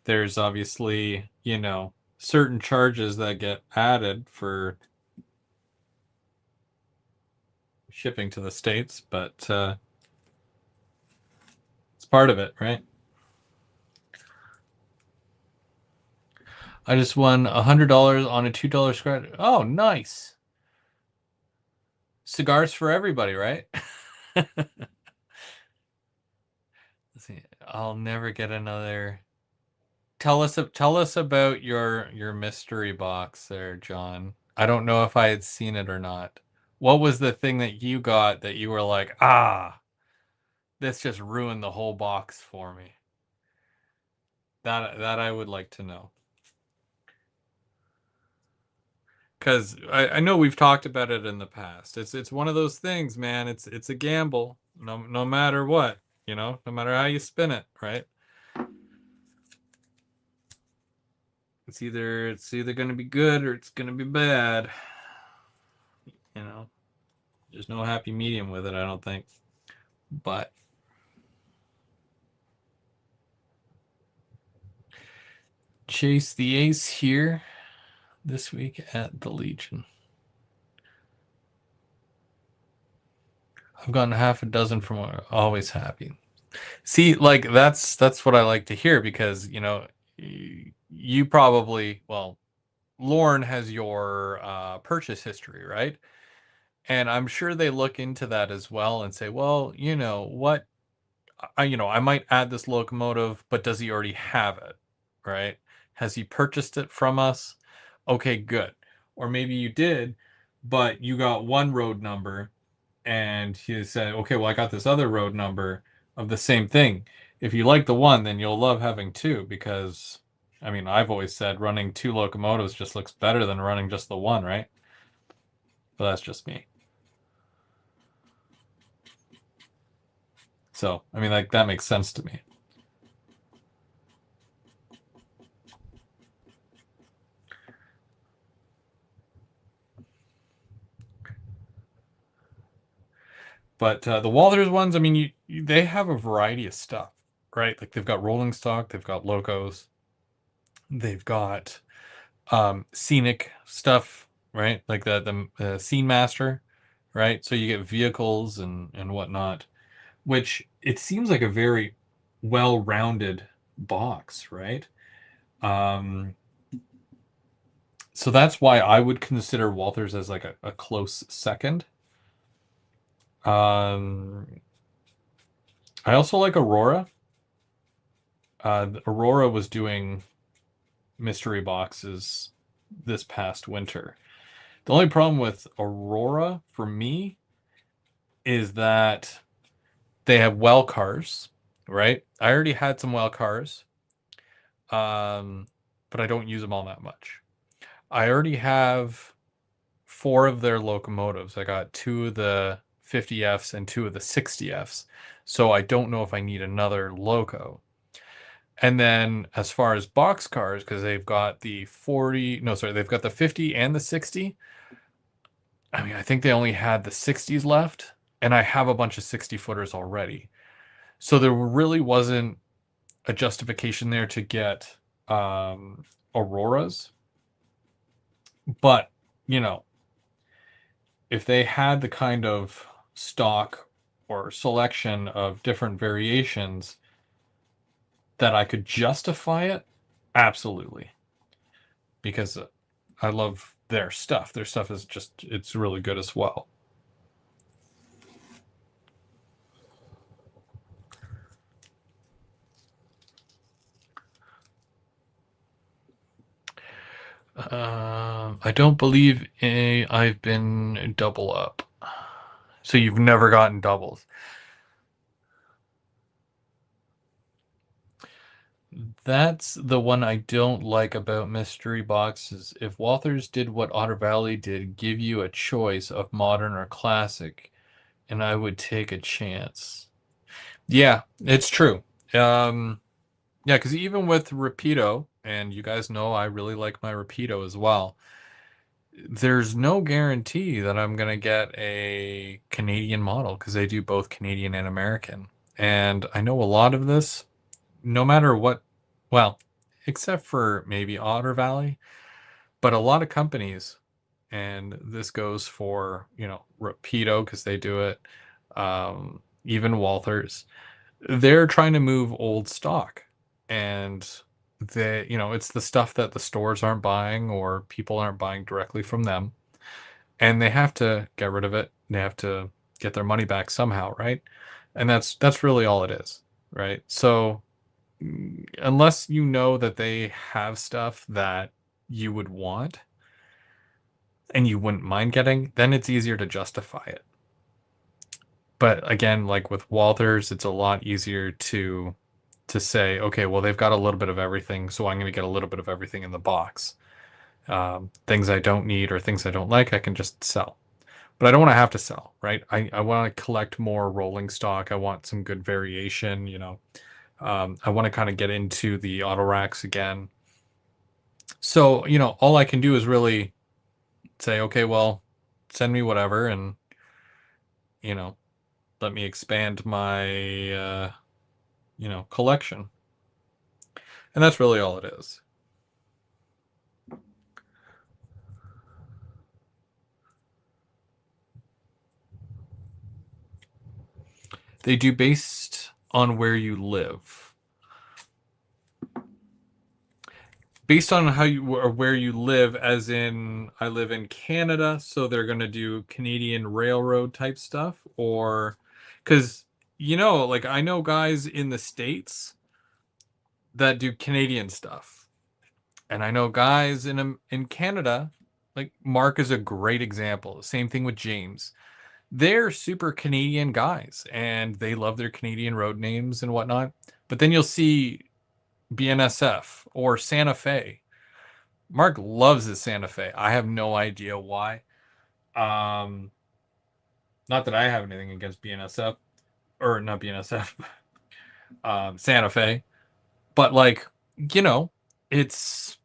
There's obviously, certain charges that get added for shipping to the States, but it's part of it, right? I just won $100 on a $2 scratch. Oh, nice. Cigars for everybody, right? Let's see. I'll never get another. Tell us about your mystery box there, John. I don't know if I had seen it or not. What was the thing that you got that you were like, this just ruined the whole box for me? That I would like to know. Because I know we've talked about it in the past. It's one of those things, man. It's a gamble, no matter what, no matter how you spin it, right? It's either going to be good or it's going to be bad. There's no happy medium with it, I don't think. But chase the ace here this week at the Legion. I've gotten half a dozen from Always Happy. See, like that's what I like to hear because, you probably, well, Lauren has your purchase history, right? And I'm sure they look into that as well and say, well, what, I might add this locomotive, but does he already have it, right? Has he purchased it from us? Okay, good. Or maybe you did, but you got one road number and he said, okay, well, I got this other road number of the same thing. If you like the one, then you'll love having two because, I've always said running two locomotives just looks better than running just the one, right? But that's just me. So, like that makes sense to me. But the Walters ones, they have a variety of stuff, right? Like they've got rolling stock, they've got locos, they've got scenic stuff, right? Like the scene master, right? So you get vehicles and whatnot, which it seems like a very well-rounded box, right? Um, so that's why I would consider Walters as like a close second. I also like Aurora. Aurora was doing mystery boxes this past winter. The only problem with Aurora for me is that they have well cars, right? I already had some well cars, but I don't use them all that much. I already have 4 of their locomotives. I got 2 of the 50Fs and 2 of the 60Fs. So I don't know if I need another loco. And then as far as box cars, because they've got the 40, no, sorry, they've got the 50 and the 60. I think they only had the 60s left, and I have a bunch of 60 footers already. So there really wasn't a justification there to get Auroras. But, if they had the kind of stock or selection of different variations that I could justify it, absolutely. because I love their stuff. Their stuff is just, it's really good as well. I don't believe I've been double up. So you've never gotten doubles. That's the one I don't like about mystery boxes. If Walthers did what Otter Valley did, give you a choice of modern or classic, and I would take a chance. Yeah, it's true. Yeah, because even with Rapido, and you guys know I really like my Rapido as well, there's no guarantee that I'm going to get a Canadian model because they do both Canadian and American. And I know a lot of this, no matter what, well, except for maybe Otter Valley, but a lot of companies, and this goes for, Rapido because they do it, even Walthers, they're trying to move old stock. And it's the stuff that the stores aren't buying or people aren't buying directly from them. And they have to get rid of it. They have to get their money back somehow, right? And that's really all it is, right? So unless you know that they have stuff that you would want and you wouldn't mind getting, then it's easier to justify it. But again, like with Walters, it's a lot easier to say, okay, well, they've got a little bit of everything, so I'm going to get a little bit of everything in the box. Things I don't need or things I don't like, I can just sell. But I don't want to have to sell, right? I want to collect more rolling stock. I want some good variation, I want to kind of get into the auto racks again. So, all I can do is really say, okay, well, send me whatever and, you know, let me expand my, collection. And that's really all it is. They do based on where you live. Based on how you or where you live, as in I live in Canada, so they're going to do Canadian railroad type stuff, or because like I know guys in the States that do Canadian stuff, and I know guys in Canada, like Mark is a great example. Same thing with James. They're super Canadian guys, and they love their Canadian road names and whatnot. But then you'll see BNSF or Santa Fe. Mark loves his Santa Fe. I have no idea why. Um, Not that I have anything against BNSF or not BNSF, Santa Fe, but like you know, it's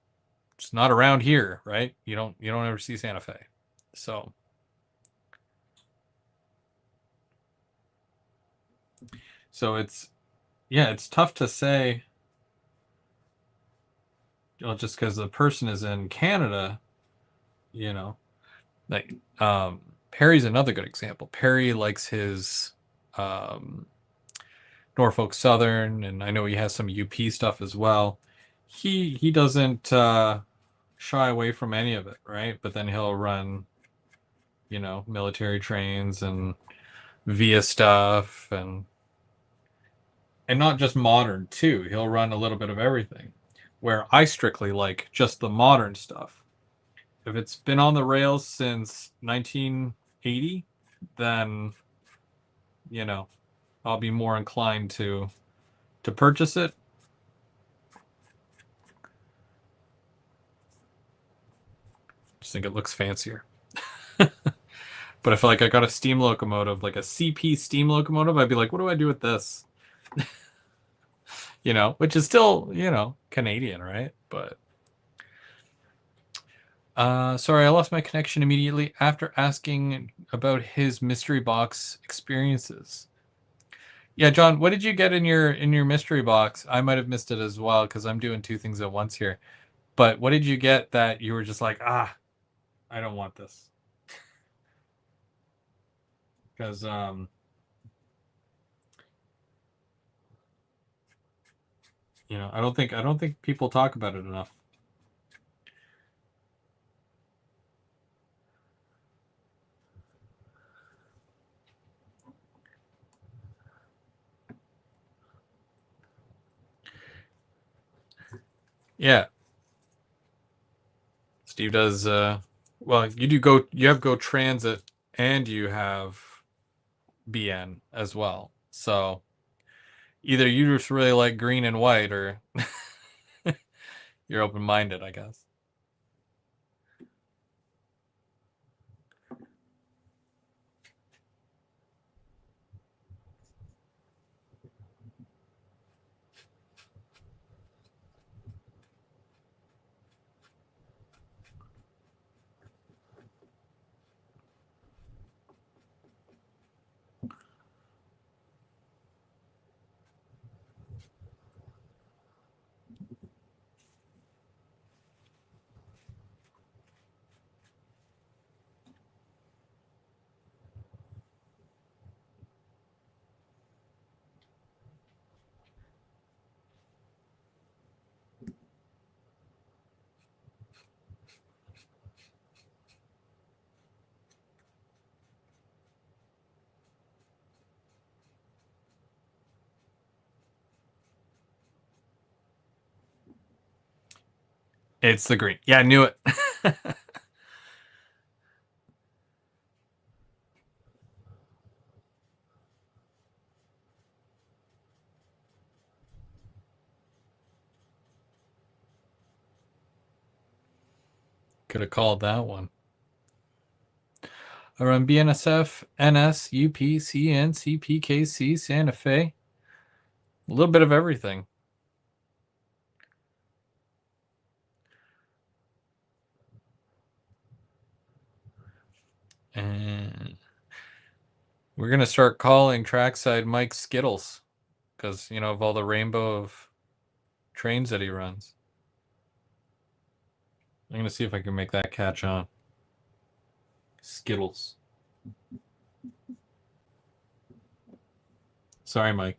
it's not around here, right? You don't ever see Santa Fe, so it's yeah, it's tough to say. Just because the person is in Canada, you know, like Perry's another good example. Perry likes his um, Norfolk Southern, and I know he has some UP stuff as well. He doesn't shy away from any of it, right? But then he'll run, military trains and via stuff and not just modern too. He'll run a little bit of everything. Where I strictly like just the modern stuff. If it's been on the rails since 1980, then you know I'll be more inclined to purchase it. Just think it looks fancier. But if like I got a steam locomotive, like a CP steam locomotive, I'd be like, what do I do with this? Which is still, Canadian, right? But sorry, I lost my connection immediately after asking about his mystery box experiences. Yeah, John, what did you get in your mystery box? I might have missed it as well because I'm doing two things at once here. But what did you get that you were just like, I don't want this? Because I don't think people talk about it enough. Yeah. Steve does, well, you have Go Transit and you have BN as well. So either you just really like green and white or you're open-minded, I guess. It's the green. Yeah, I knew it. Could have called that one. I run BNSF, NS, UP, CN, CPKC, Santa Fe. A little bit of everything. And we're going to start calling trackside Mike Skittles because, you know, of all the rainbow of trains that he runs. I'm going to see if I can make that catch on. Skittles. Sorry, Mike.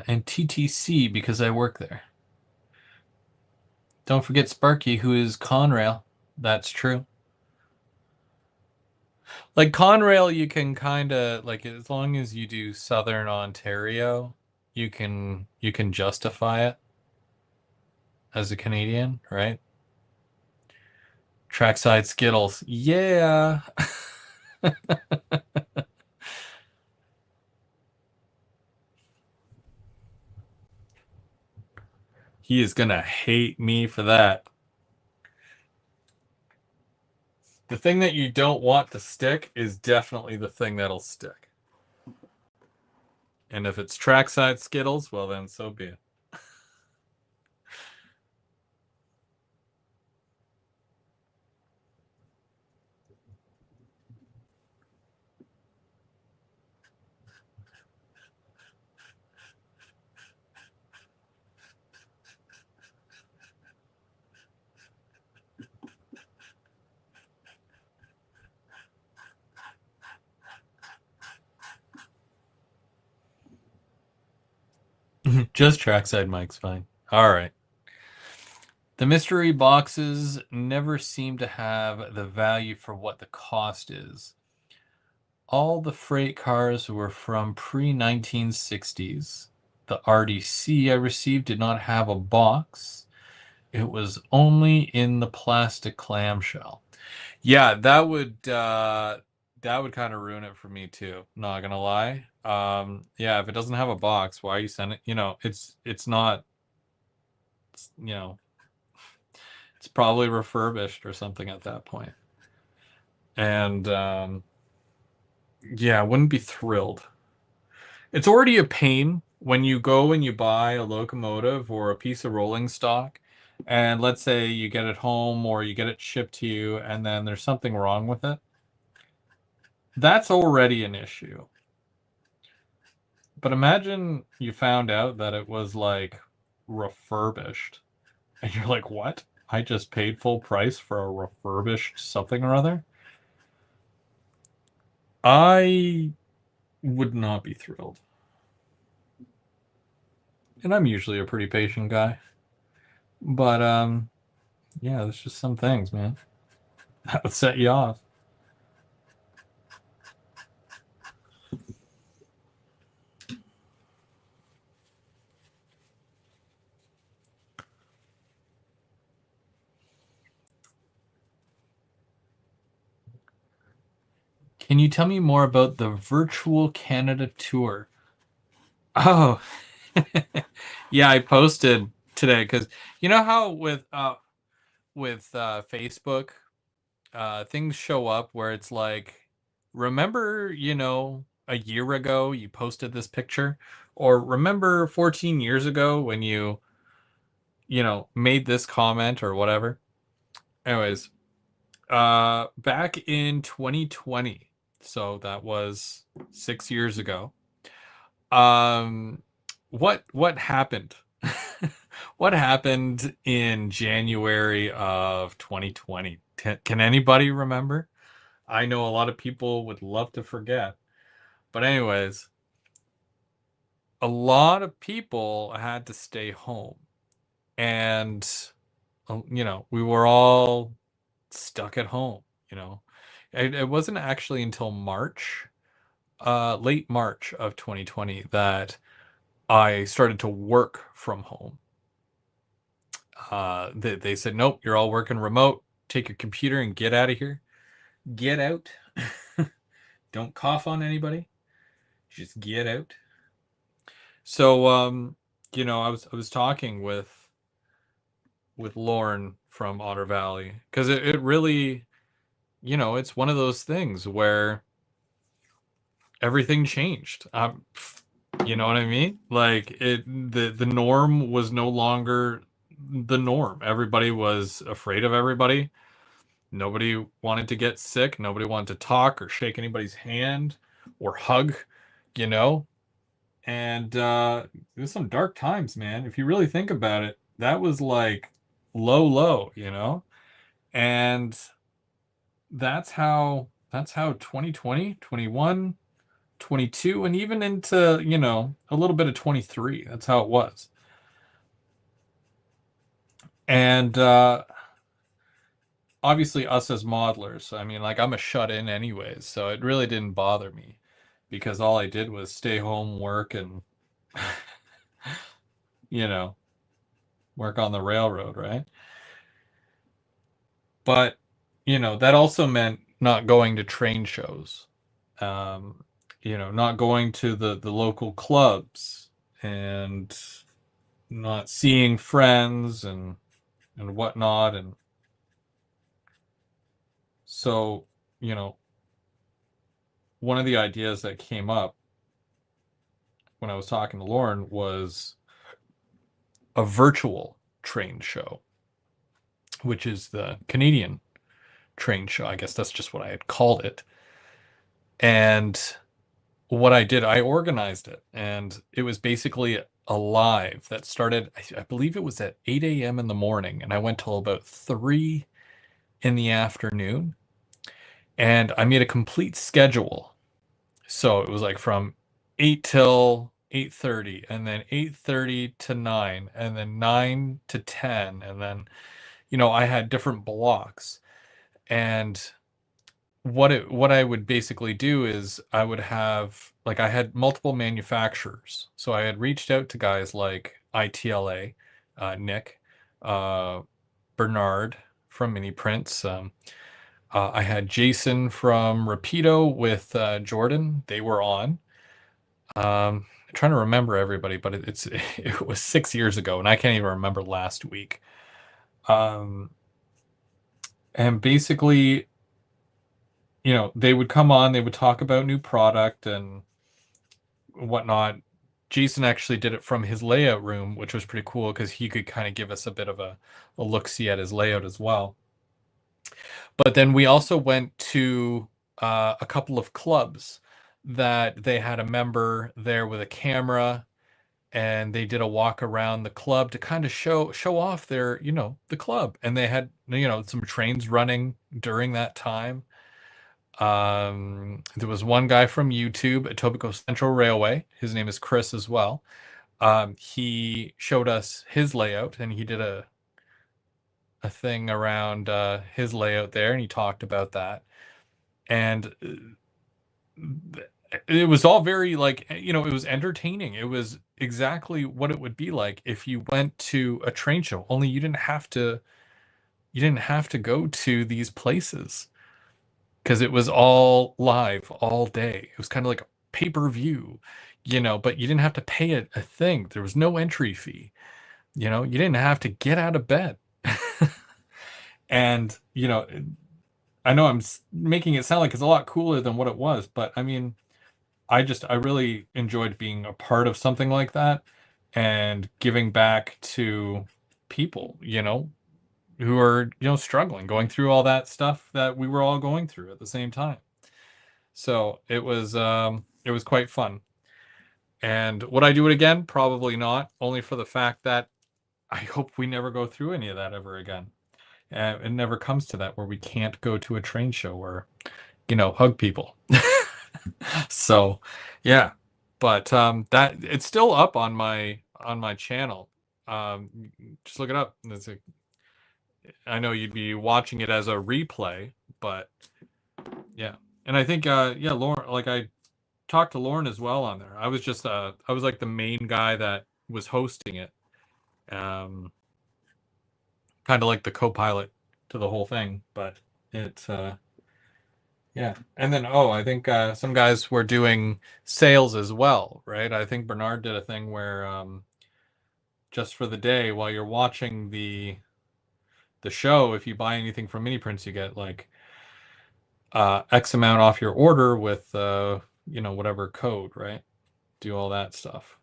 And TTC because I work there. Don't forget Sparky, who is Conrail. That's true. Like Conrail, you can kind of like as long as you do Southern Ontario, you can justify it as a Canadian, right? Trackside Skittles, yeah. He is gonna hate me for that. The thing that you don't want to stick is definitely the thing that'll stick. And if it's trackside Skittles, well then so be it. Just trackside Mike's fine. All right. The mystery boxes never seem to have the value for what the cost is. All the freight cars were from pre-1960s. The RDC I received did not have a box. It was only in the plastic clamshell. Yeah, that would kind of ruin it for me too. Not gonna lie. Yeah, if it doesn't have a box, why are you sending? You know, it's not. You know, it's probably refurbished or something at that point. And yeah, I wouldn't be thrilled. It's already a pain when you go and you buy a locomotive or a piece of rolling stock, and let's say you get it home or you get it shipped to you, and then there's something wrong with it. That's already an issue. But imagine you found out that it was like refurbished, and you're like, what? I just paid full price for a refurbished something or other? I would not be thrilled. And I'm usually a pretty patient guy. But yeah, there's just some things, man. That would set you off. Can you tell me more about the virtual Canada tour? Oh, yeah, I posted today because you know how with Facebook, things show up where it's like, remember, a year ago you posted this picture, or remember 14 years ago when made this comment or whatever. Anyways, back in 2020, so that was 6 years ago. Um, what happened? What happened in January of 2020? Can anybody remember? I know a lot of people would love to forget. But anyways, a lot of people had to stay home. And we were all stuck at home, you know. It wasn't actually until March, late March of 2020 that I started to work from home. They said, nope, you're all working remote. Take your computer and get out of here. Get out. Don't cough on anybody. Just get out. So, I was talking with Lauren from Otter Valley because it really, it's one of those things where everything changed. You know what I mean? Like the norm was no longer the norm. Everybody was afraid of everybody. Nobody wanted to get sick. Nobody wanted to talk or shake anybody's hand or hug, you know? And there's some dark times, man. If you really think about it, that was like low, low, And that's how 2020, 21, 22, and even into, a little bit of 23. That's how it was. And obviously us as modelers, I mean, like I'm a shut in anyways, so it really didn't bother me because all I did was stay home, work, and you know, work on the railroad, right? But that also meant not going to train shows, um, not going to the local clubs and not seeing friends and whatnot. And so, you know, one of the ideas that came up when I was talking to Lauren was a virtual train show, which is the Canadian train show. I guess that's just what I had called it. And what I did, I organized it, and it was basically a live that started, I believe it was at 8 a.m. in the morning, and I went till about 3 in the afternoon. And I made a complete schedule. So it was like from 8 till 8:30, and then 8:30 to 9, and then 9 to 10, and then I had different blocks. And what I would basically do is I would have, like, I had multiple manufacturers. So I had reached out to guys like ITLA, Nick, uh, Bernard from Mini Prints. I had Jason from Rapido with Jordan. They were on. I'm trying to remember everybody, but it was 6 years ago, and I can't even remember last week. Um, and basically, they would come on, they would talk about new product and whatnot. Jason actually did it from his layout room, which was pretty cool because he could kind of give us a bit of a look-see at his layout as well. But then we also went to a couple of clubs that they had a member there with a camera, and they did a walk around the club to kind of show off their, the club. And they had, some trains running during that time. There was one guy from YouTube, Etobicoke Central Railway. His name is Chris as well. He showed us his layout, and he did a thing around his layout there, and he talked about that. And it was all very, like, it was entertaining. It was exactly what it would be like if you went to a train show, only you didn't have to go to these places, because it was all live all day. It was kind of like a pay-per-view, but you didn't have to pay a thing. There was no entry fee. You didn't have to get out of bed. And, I know I'm making it sound like it's a lot cooler than what it was, but I mean, I really enjoyed being a part of something like that and giving back to people, who are, struggling, going through all that stuff that we were all going through at the same time. So it was quite fun. And would I do it again? Probably not, only for the fact that I hope we never go through any of that ever again. It never comes to that where we can't go to a train show or, hug people. So, yeah. But that it's still up on my channel. Just look it up. I know you'd be watching it as a replay, but yeah. And I think yeah, Lauren, like, I talked to Lauren as well on there. I was like the main guy that was hosting it. Um Kind of like the co-pilot to the whole thing, but it's yeah. And then, I think some guys were doing sales as well, right? I think Bernard did a thing where just for the day while you're watching the show, if you buy anything from Mini Prints, you get like X amount off your order with whatever code, right? Do all that stuff.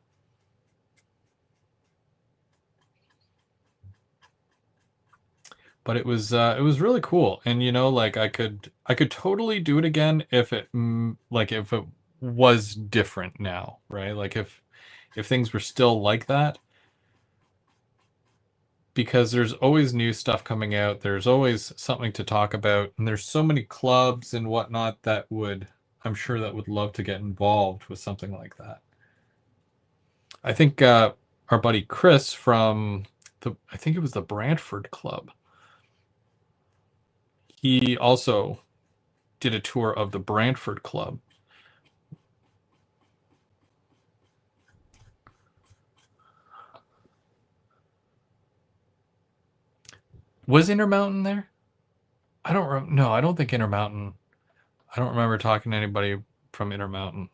But it was really cool. And like, I could totally do it again if it if it was different now, right? Like, if things were still like that, because there's always new stuff coming out. There's always something to talk about, and there's so many clubs and whatnot I'm sure that would love to get involved with something like that. I think our buddy Chris from I think it was the Brantford Club. He also did a tour of the Brantford Club. Was Intermountain there? No, I don't think Intermountain. I don't remember talking to anybody from Intermountain.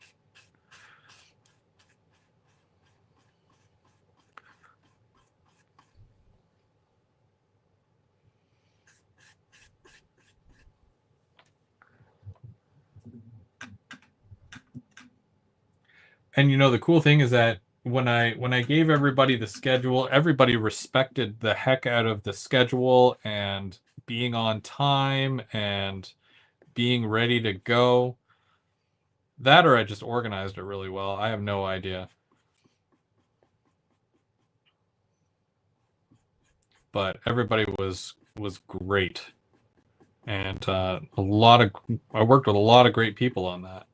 And the cool thing is that when I gave everybody the schedule, everybody respected the heck out of the schedule and being on time and being ready to go. That, or I just organized it really well. I have no idea. But everybody was great. And I worked with a lot of great people on that.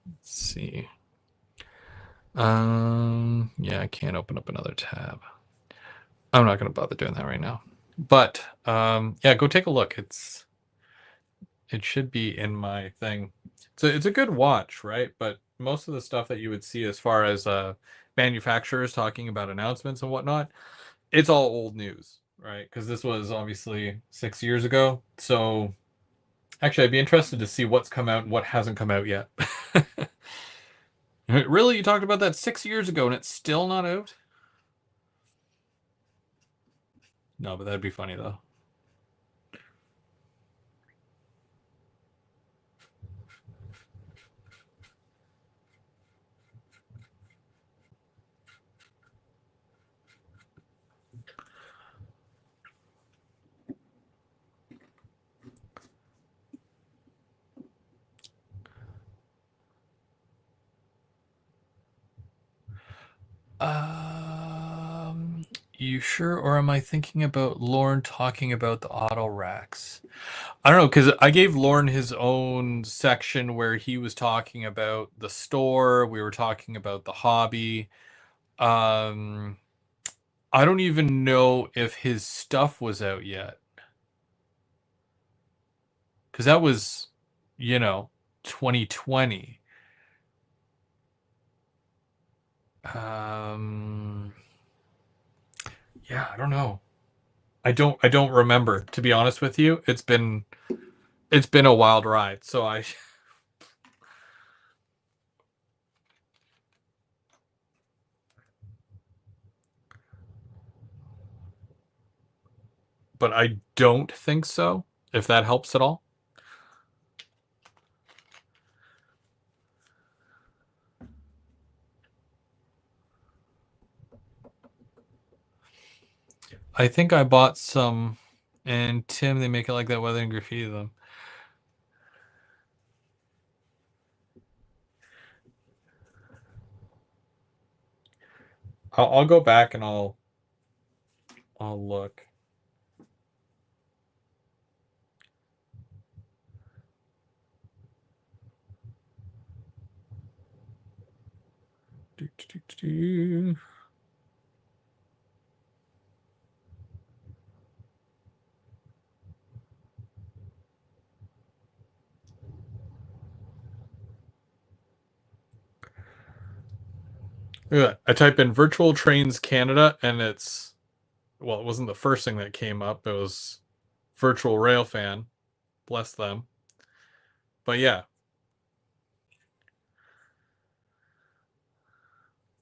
Let's see. Yeah, I can't open up another tab. I'm not going to bother doing that right now. But yeah, go take a look. It should be in my thing. So it's a good watch, right? But most of the stuff that you would see as far as manufacturers talking about announcements and whatnot, it's all old news, right? Because this was obviously 6 years ago. So actually, I'd be interested to see what's come out and what hasn't come out yet. Really? You talked about that 6 years ago and it's still not out? No, but that'd be funny though. You sure, or am I thinking about Lorne talking about the auto racks? I don't know, because I gave Lorne his own section where he was talking about the store. We were talking about the hobby. Um, I don't even know if his stuff was out yet, because that was, you know, 2020. Um, yeah, I don't know. I don't remember, to be honest with you. It's been a wild ride. So I but I don't think so, if that helps at all. I think I bought some, and Tim, they make it like that weather and graffiti them. I'll go back and I'll look. Do, do, do, do. Yeah, I type in virtual trains Canada, and it's, well, it wasn't the first thing that came up. It was virtual rail fan. Bless them. But yeah,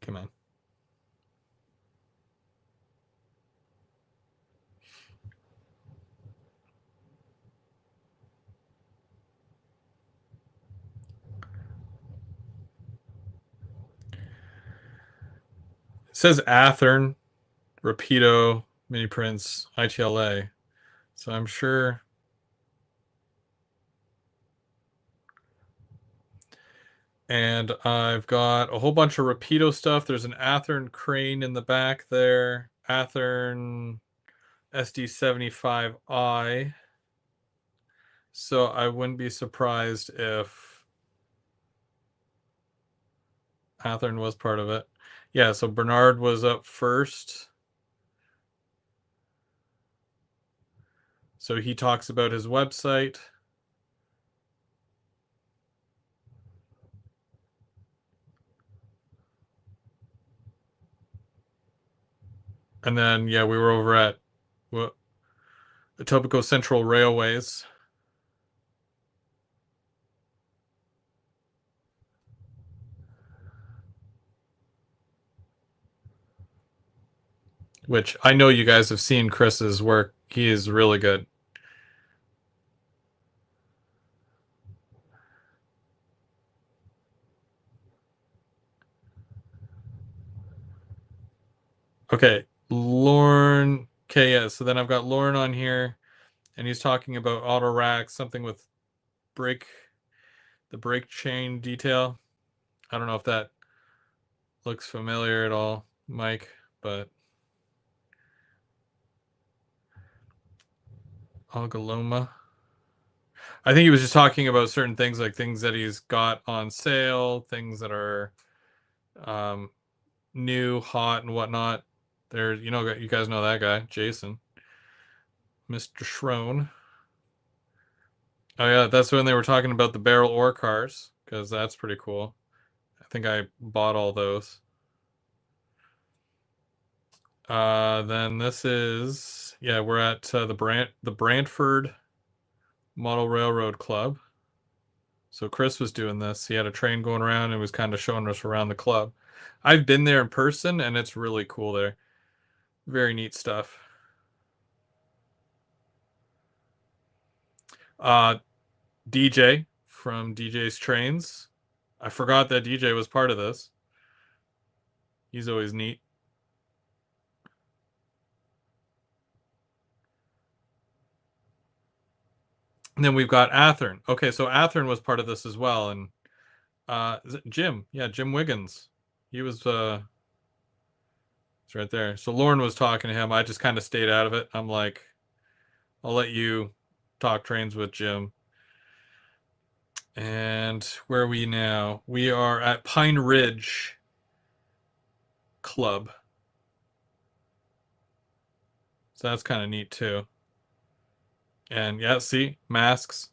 come on. It says Athern, Rapido, Mini Prince, ITLA. So I'm sure. And I've got a whole bunch of Rapido stuff. There's an Athern crane in the back there. Athern SD75i. So I wouldn't be surprised if Athern was part of it. Yeah, so Bernard was up first. So he talks about his website. And then, yeah, we were over at Etobicoke Central Railways. Which I know you guys have seen Chris's work. He is really good. Okay, Lorne. Okay, yeah. So then I've got Lorne on here, and he's talking about auto rack, something with brake, the brake chain detail. I don't know if that looks familiar at all, Mike, but Algaloma. I think he was just talking about certain things, like things that he's got on sale, things that are um, new, hot, and whatnot. There, you guys know that guy, Jason, Mr. Shrone. Oh yeah, that's when they were talking about the barrel ore cars, because that's pretty cool. I think I bought all those. Then this is, yeah, we're at the Brantford Model Railroad Club. So Chris was doing this. He had a train going around and was kind of showing us around the club. I've been there in person, and it's really cool there. Very neat stuff. Uh, DJ from DJ's Trains. I forgot that DJ was part of this. He's always neat. And then we've got Athern. Okay, so Athern was part of this as well, and is it Jim? Yeah, Jim Wiggins. He was It's right there. So Lauren was talking to him. I just kind of stayed out of it. I'm like, I'll let you talk trains with Jim. And where are we now? We are at Pine Ridge Club. So that's kind of neat too. And yeah, see, masks.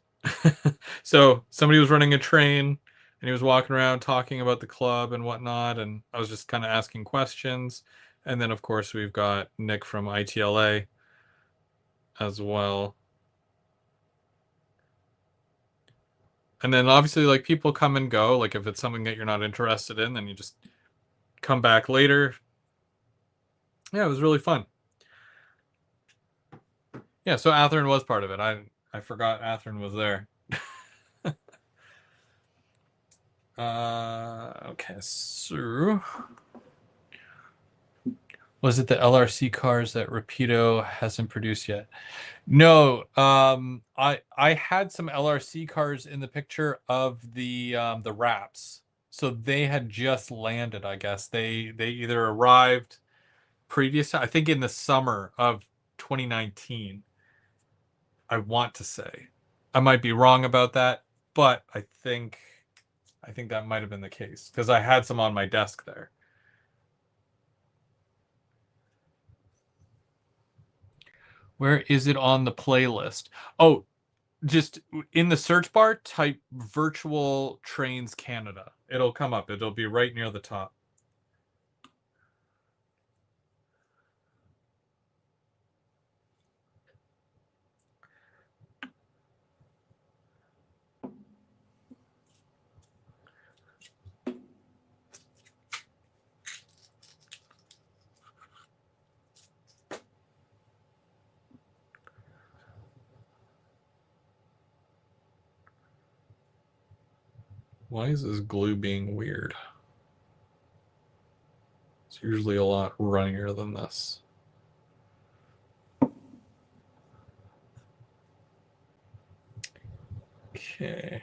So somebody was running a train and he was walking around talking about the club and whatnot. And I was just kind of asking questions. And then, of course, we've got Nick from ITLA as well. And then obviously, like, people come and go. Like, if it's something that you're not interested in, then you just come back later. Yeah, it was really fun. Yeah, so Athearn was part of it. I forgot Athearn was there. Okay, so was it the LRC cars that Rapido hasn't produced yet? No, I had some LRC cars in the picture of the wraps. So they had just landed, I guess. They either arrived previous, I think in the summer of 2019. I want to say. I might be wrong about that, but I think that might have been the case because I had some on my desk there. Where is it on the playlist? Oh, just in the search bar, type Virtual Trains Canada. It'll come up. It'll be right near the top. Why is this glue being weird? It's usually a lot runnier than this. Okay.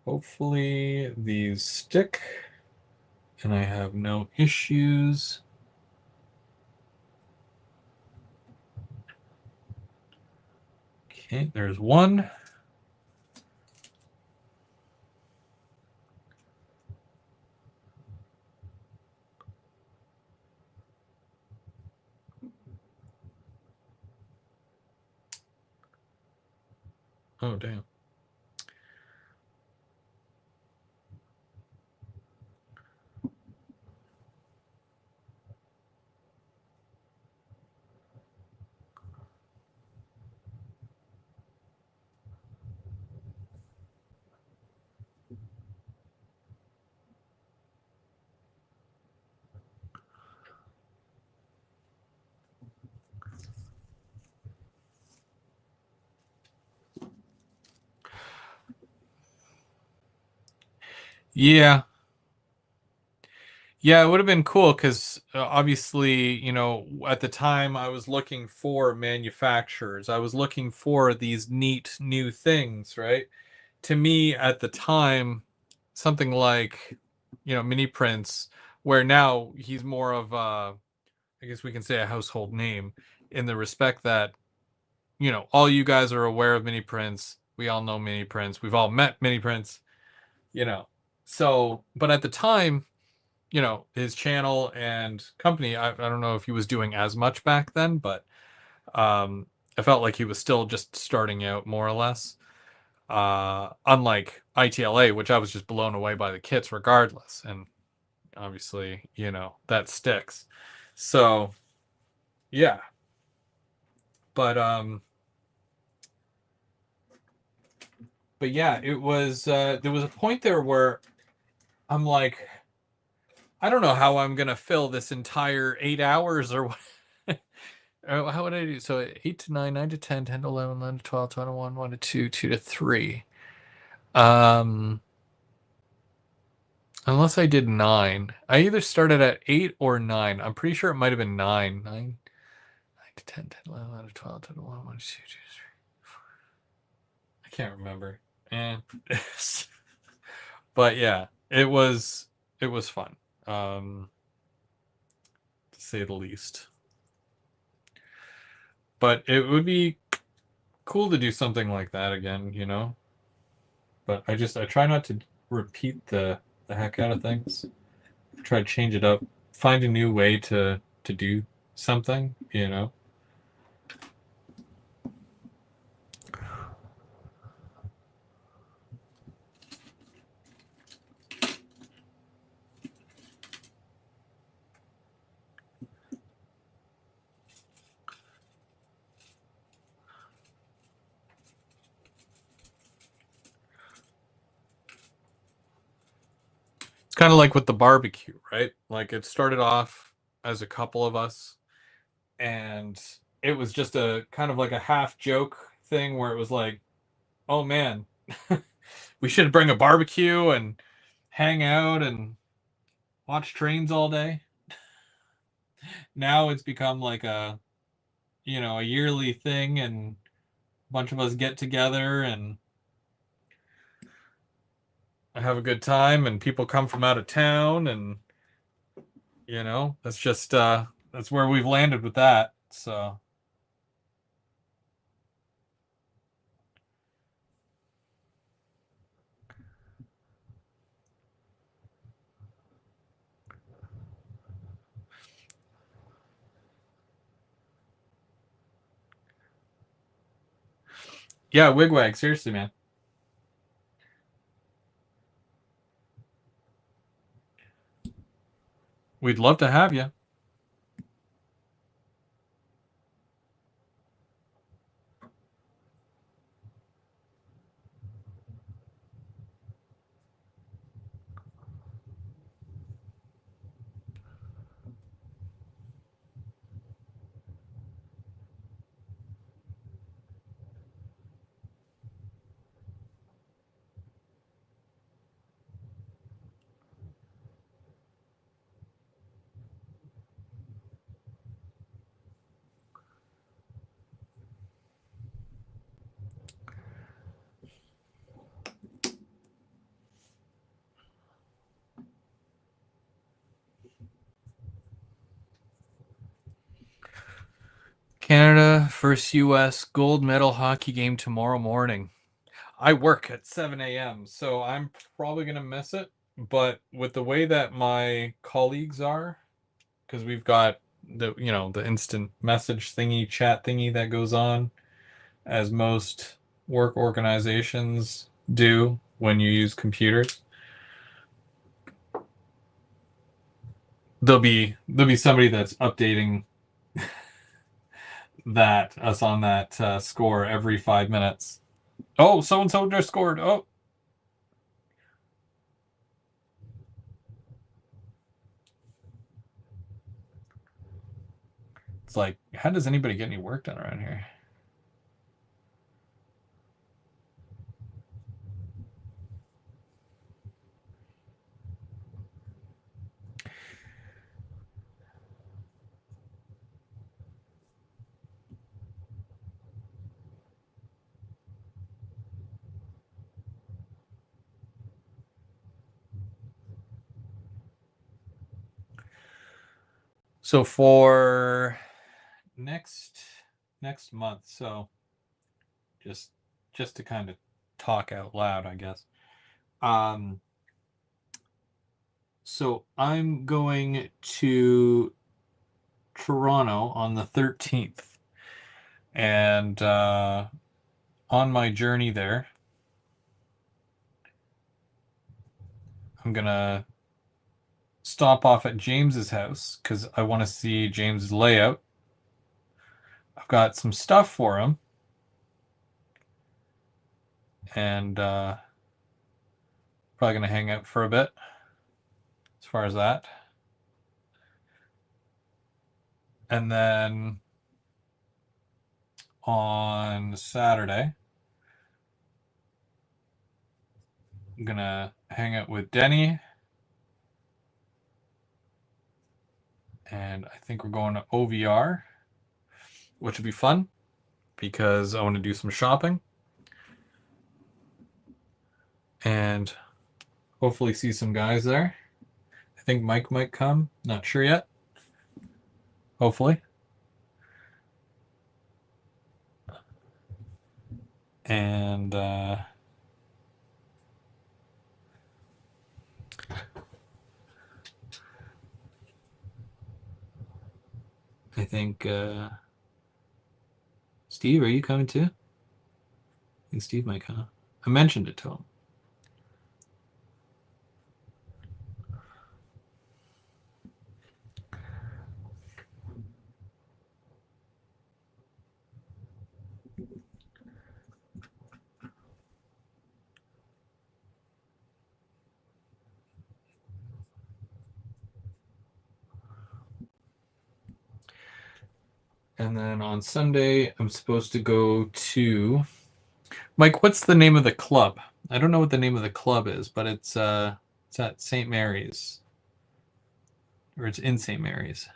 Hopefully these stick and I have no issues. Okay, there's one. Oh, damn. Yeah. Yeah, it would have been cool because obviously, at the time I was looking for manufacturers. I was looking for these neat new things, right? To me, at the time, something like, Mini Prince, where now he's more of I guess we can say a household name in the respect that, all you guys are aware of Mini Prince. We all know Mini Prince. We've all met Mini Prince, you know. So, but at the time, his channel and company, I don't know if he was doing as much back then, but I felt like he was still just starting out more or less. Unlike ITLA, which I was just blown away by the kits regardless. And obviously, that sticks. So yeah. But but yeah, it was there was a point there where I'm like, I don't know how I'm gonna fill this entire 8 hours or what. How would I do? So 8 to 9, 9 to 10, 10 to 11, 11 to 12, 12 to 1, 1 to 2, 2 to 3. Um, unless I did 9. I either started at 8 or 9. I'm pretty sure it might have been 9. 9, 9 to 10, 10 to 11, 11 to 12, 10 to 1, 1 to 2, 2 to 3. I can't remember. But yeah, it was fun. say the least. But it would be cool to do something like that again, you know? But I try not to repeat the heck out of things. Try to change it up, find a new way to do something, you know? It's kind of like with the barbecue, right? Like it started off as a couple of us, and it was just a kind of like a half joke thing where it was like, oh man, we should bring a barbecue and hang out and watch trains all day. Now it's become like a yearly thing, and a bunch of us get together and have a good time, and people come from out of town, and that's just that's where we've landed with that. So yeah, wigwag, seriously, man. We'd love to have you. Canada versus US gold medal hockey game tomorrow morning. I work at 7 a.m., so I'm probably going to miss it. But with the way that my colleagues are, because we've got the instant message thingy, chat thingy that goes on, as most work organizations do when you use computers. There'll be somebody that's updating us on that score every 5 minutes. Oh, so and so just scored. Oh, it's like, how does anybody get any work done around here? So for next month, so just to kind of talk out loud, I guess. Um, so I'm going to Toronto on the 13th, and on my journey there, I'm gonna stop off at James's house because I want to see James's layout. I've got some stuff for him, and probably gonna hang out for a bit. As far as that, and then on Saturday, I'm gonna hang out with Denny, and I think we're going to OVR, which would be fun because I want to do some shopping and hopefully see some guys there. I think Mike might come, not sure yet. hopefully. And I think Steve, are you coming too? I think Steve might come. I mentioned it to him. And then on Sunday, I'm supposed to go to Mike. What's the name of the club? I don't know what the name of the club is, but it's at St. Mary's, or it's in St. Mary's.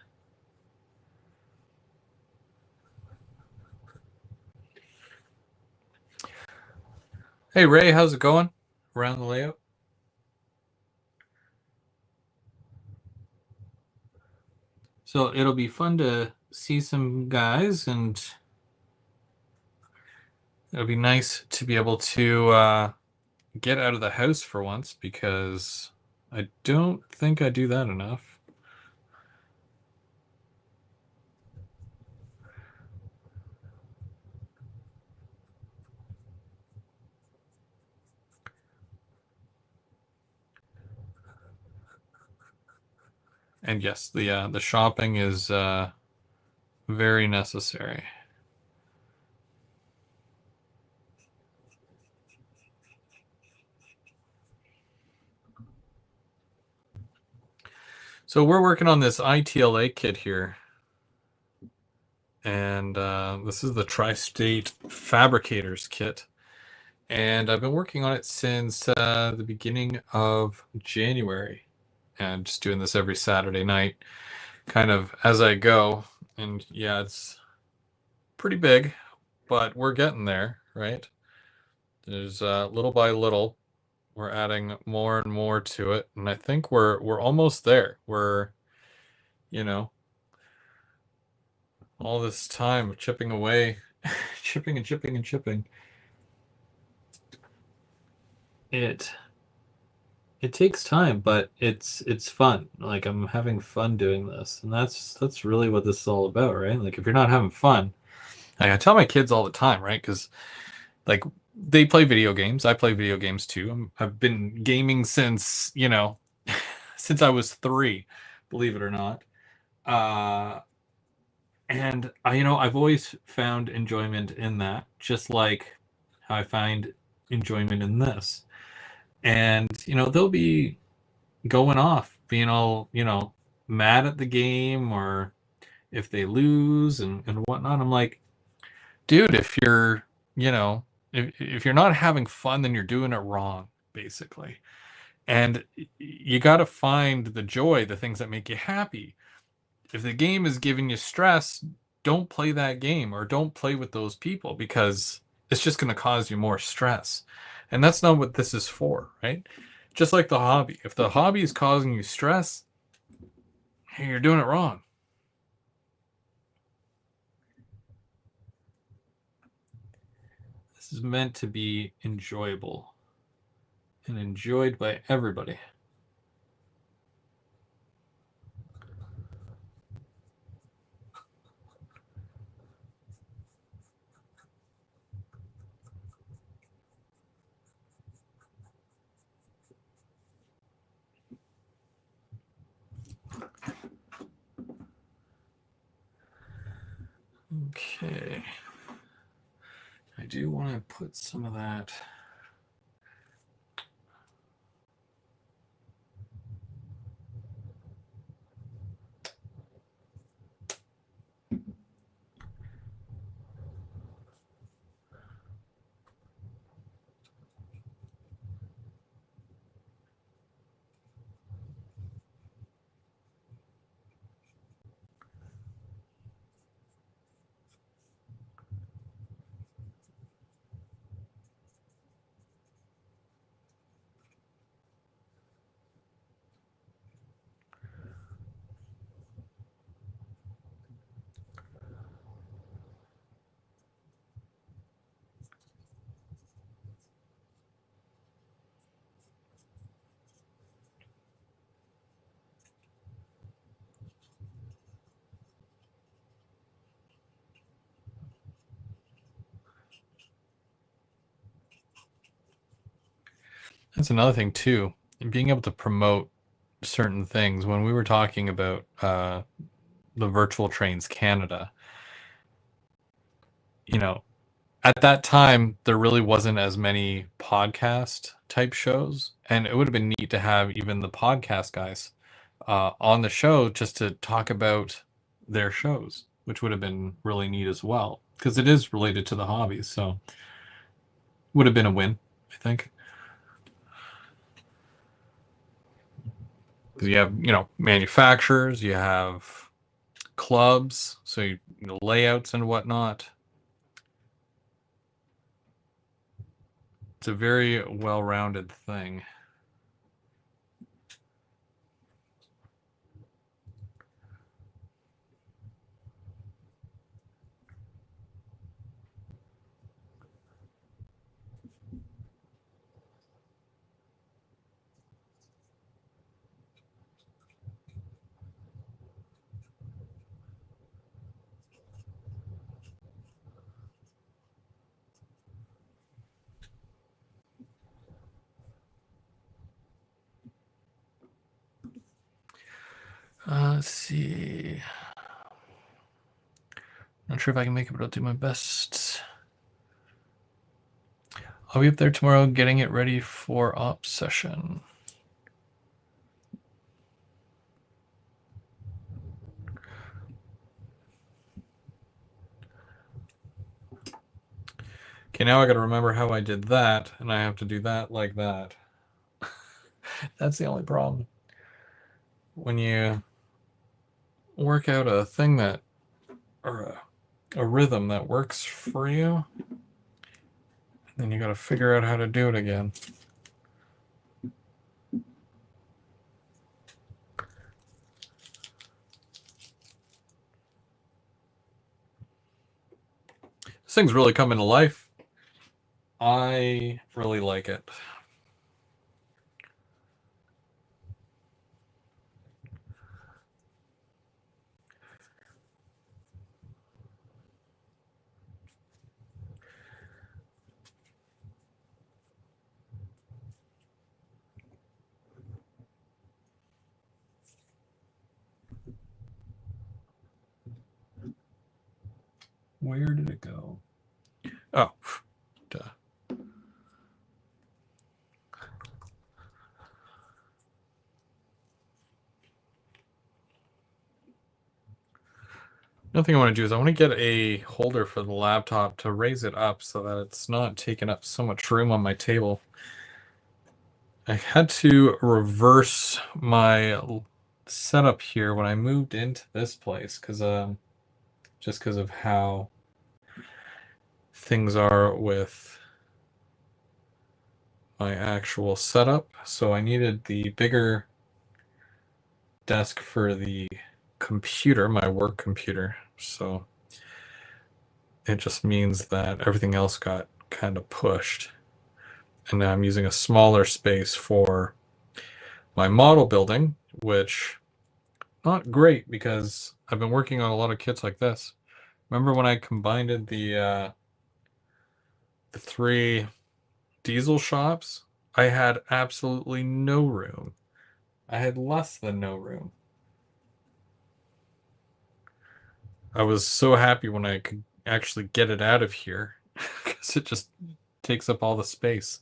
Hey Ray, how's it going? Around the layout. So it'll be fun to see some guys, and it'll be nice to be able to get out of the house for once, because I don't think I do that enough. And yes, the shopping is very necessary. So we're working on this ITLA kit here, and this is the Tri-State Fabricators kit, and I've been working on it since the beginning of January, and just doing this every Saturday night, kind of as I go. And yeah, it's pretty big, but we're getting there, right? There's little by little, we're adding more and more to it, and I think we're almost there. We're, you know, all this time chipping away, chipping and chipping and chipping. It takes time, but it's fun. Like, I'm having fun doing this, and that's really what this is all about, right? Like, if you're not having fun, like, I tell my kids all the time, right? Because like, they play video games, I play video games too. I've been gaming since, since I was 3, believe it or not. Uh, and I've always found enjoyment in that, just like how I find enjoyment in this. And they'll be going off, being all mad at the game, or if they lose and whatnot. I'm like, dude, if you're you know if you're not having fun, then you're doing it wrong, basically. And you got to find the joy, the things that make you happy. If the game is giving you stress, don't play that game, or don't play with those people, because it's just going to cause you more stress. And that's not what this is for, right? Just like the hobby. If the hobby is causing you stress, hey, you're doing it wrong. This is meant to be enjoyable and enjoyed by everybody. Okay. I do want to put some of that. That's another thing too. Being able to promote certain things. When we were talking about the Virtual Trains Canada, you know, at that time there really wasn't as many podcast type shows, and it would have been neat to have even the podcast guys on the show just to talk about their shows, which would have been really neat as well because it is related to the hobbies. So would have been a win, I think. Because you have, manufacturers, you have clubs, so layouts and whatnot. It's a very well-rounded thing. Let's see. Not sure if I can make it, but I'll do my best. I'll be up there tomorrow getting it ready for op session. Okay, now I gotta remember how I did that, and I have to do that like that. That's the only problem. When you work out a thing that, or a rhythm that works for you, then you gotta figure out how to do it again. This thing's really coming to life. I really like it. Where did it go? Oh, duh. Another thing I want to do is I want to get a holder for the laptop to raise it up so that it's not taking up so much room on my table. I had to reverse my setup here when I moved into this place because just because of how things are with my actual setup. So I needed the bigger desk for the computer, my work computer. So it just means that everything else got kind of pushed. And now I'm using a smaller space for my model building, which not great because I've been working on a lot of kits like this. Remember when I combined the three diesel shops? I had absolutely no room. I had less than no room. I was so happy when I could actually get it out of here because it just takes up all the space.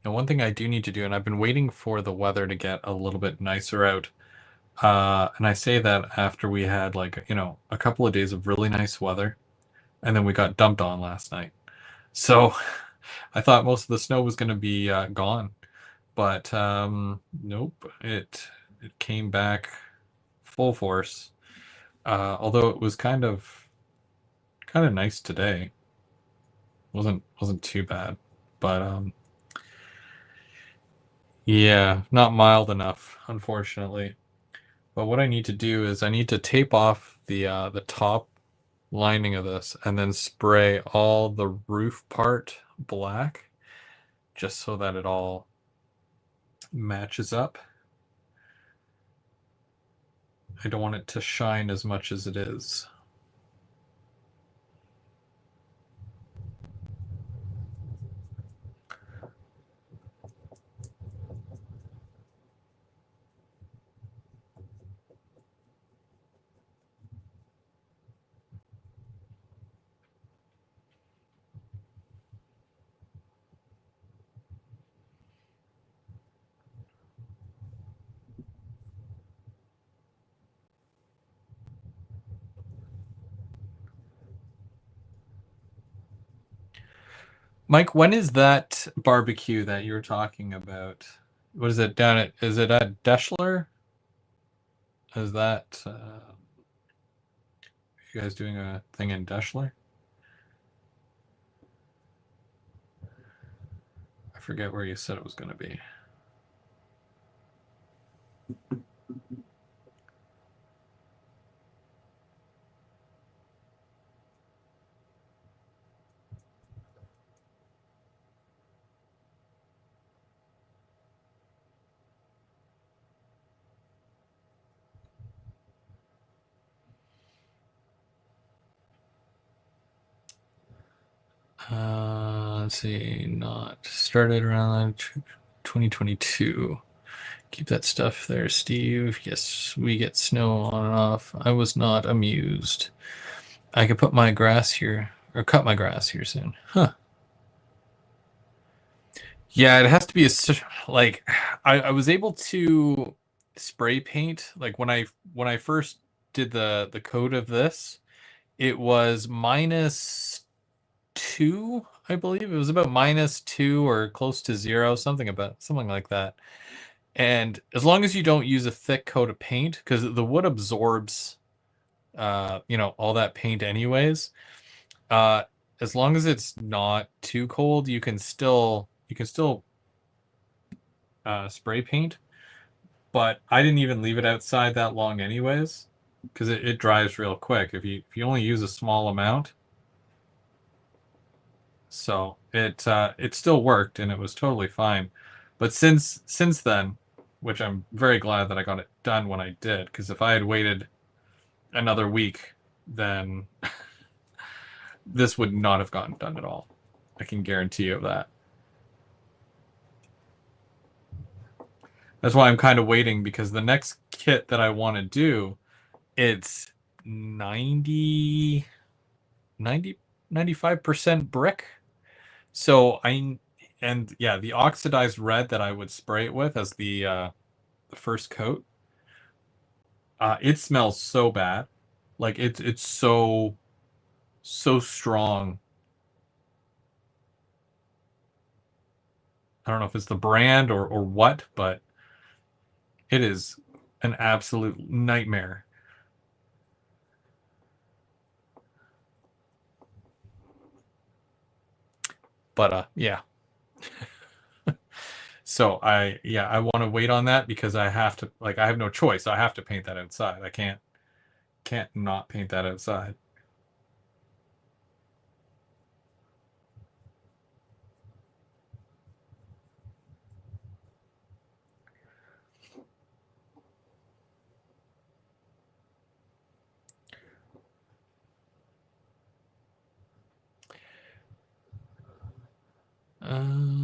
Now, one thing I do need to do, and I've been waiting for the weather to get a little bit nicer out. And I say that after we had a couple of days of really nice weather, and then we got dumped on last night. So I thought most of the snow was going to be gone, but nope, it came back full force. Although it was kind of nice today, wasn't too bad, but yeah, not mild enough, unfortunately. But what I need to do is I need to tape off the top lining of this and then spray all the roof part black just so that it all matches up. I don't want it to shine as much as it is. Mike, when is that barbecue that you were talking about? What is it down at? Is it at Deschler? Is that you guys doing a thing in Deschler? I forget where you said it was going to be. Let's see. Not started around 2022. Keep that stuff there, Steve. Yes, we get snow on and off. I was not amused. I could put my grass here, or cut my grass here soon. Huh. Yeah, it has to be like I was able to spray paint like when I first did the code of this, it was -2, I believe. It was about -2 or close to 0, something like that. And as long as you don't use a thick coat of paint, because the wood absorbs, all that paint anyways. Uh, as long as it's not too cold, you can still spray paint. But I didn't even leave it outside that long anyways, because it dries real quick if you only use a small amount. So it still worked and it was totally fine. But since then, which I'm very glad that I got it done when I did, because if I had waited another week, then this would not have gotten done at all. I can guarantee you of that. That's why I'm kind of waiting, because the next kit that I want to do, it's 90, 90, 95% brick. So and yeah, the oxidized red that I would spray it with as the first coat, it smells so bad. Like it's so strong. I don't know if it's the brand or what, but it is an absolute nightmare. But yeah. So I want to wait on that because I have to, like, I have no choice. I have to paint that outside. I can't not paint that outside.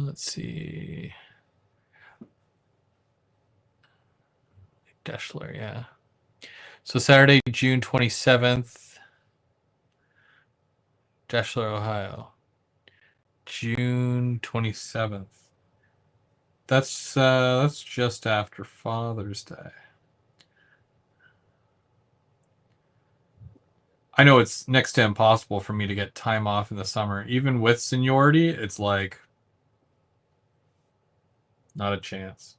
Let's see. Deschler, yeah. So Saturday, June 27th, Deschler, Ohio. June 27th. That's just after Father's Day. I know it's next to impossible for me to get time off in the summer. Even with seniority, it's like not a chance.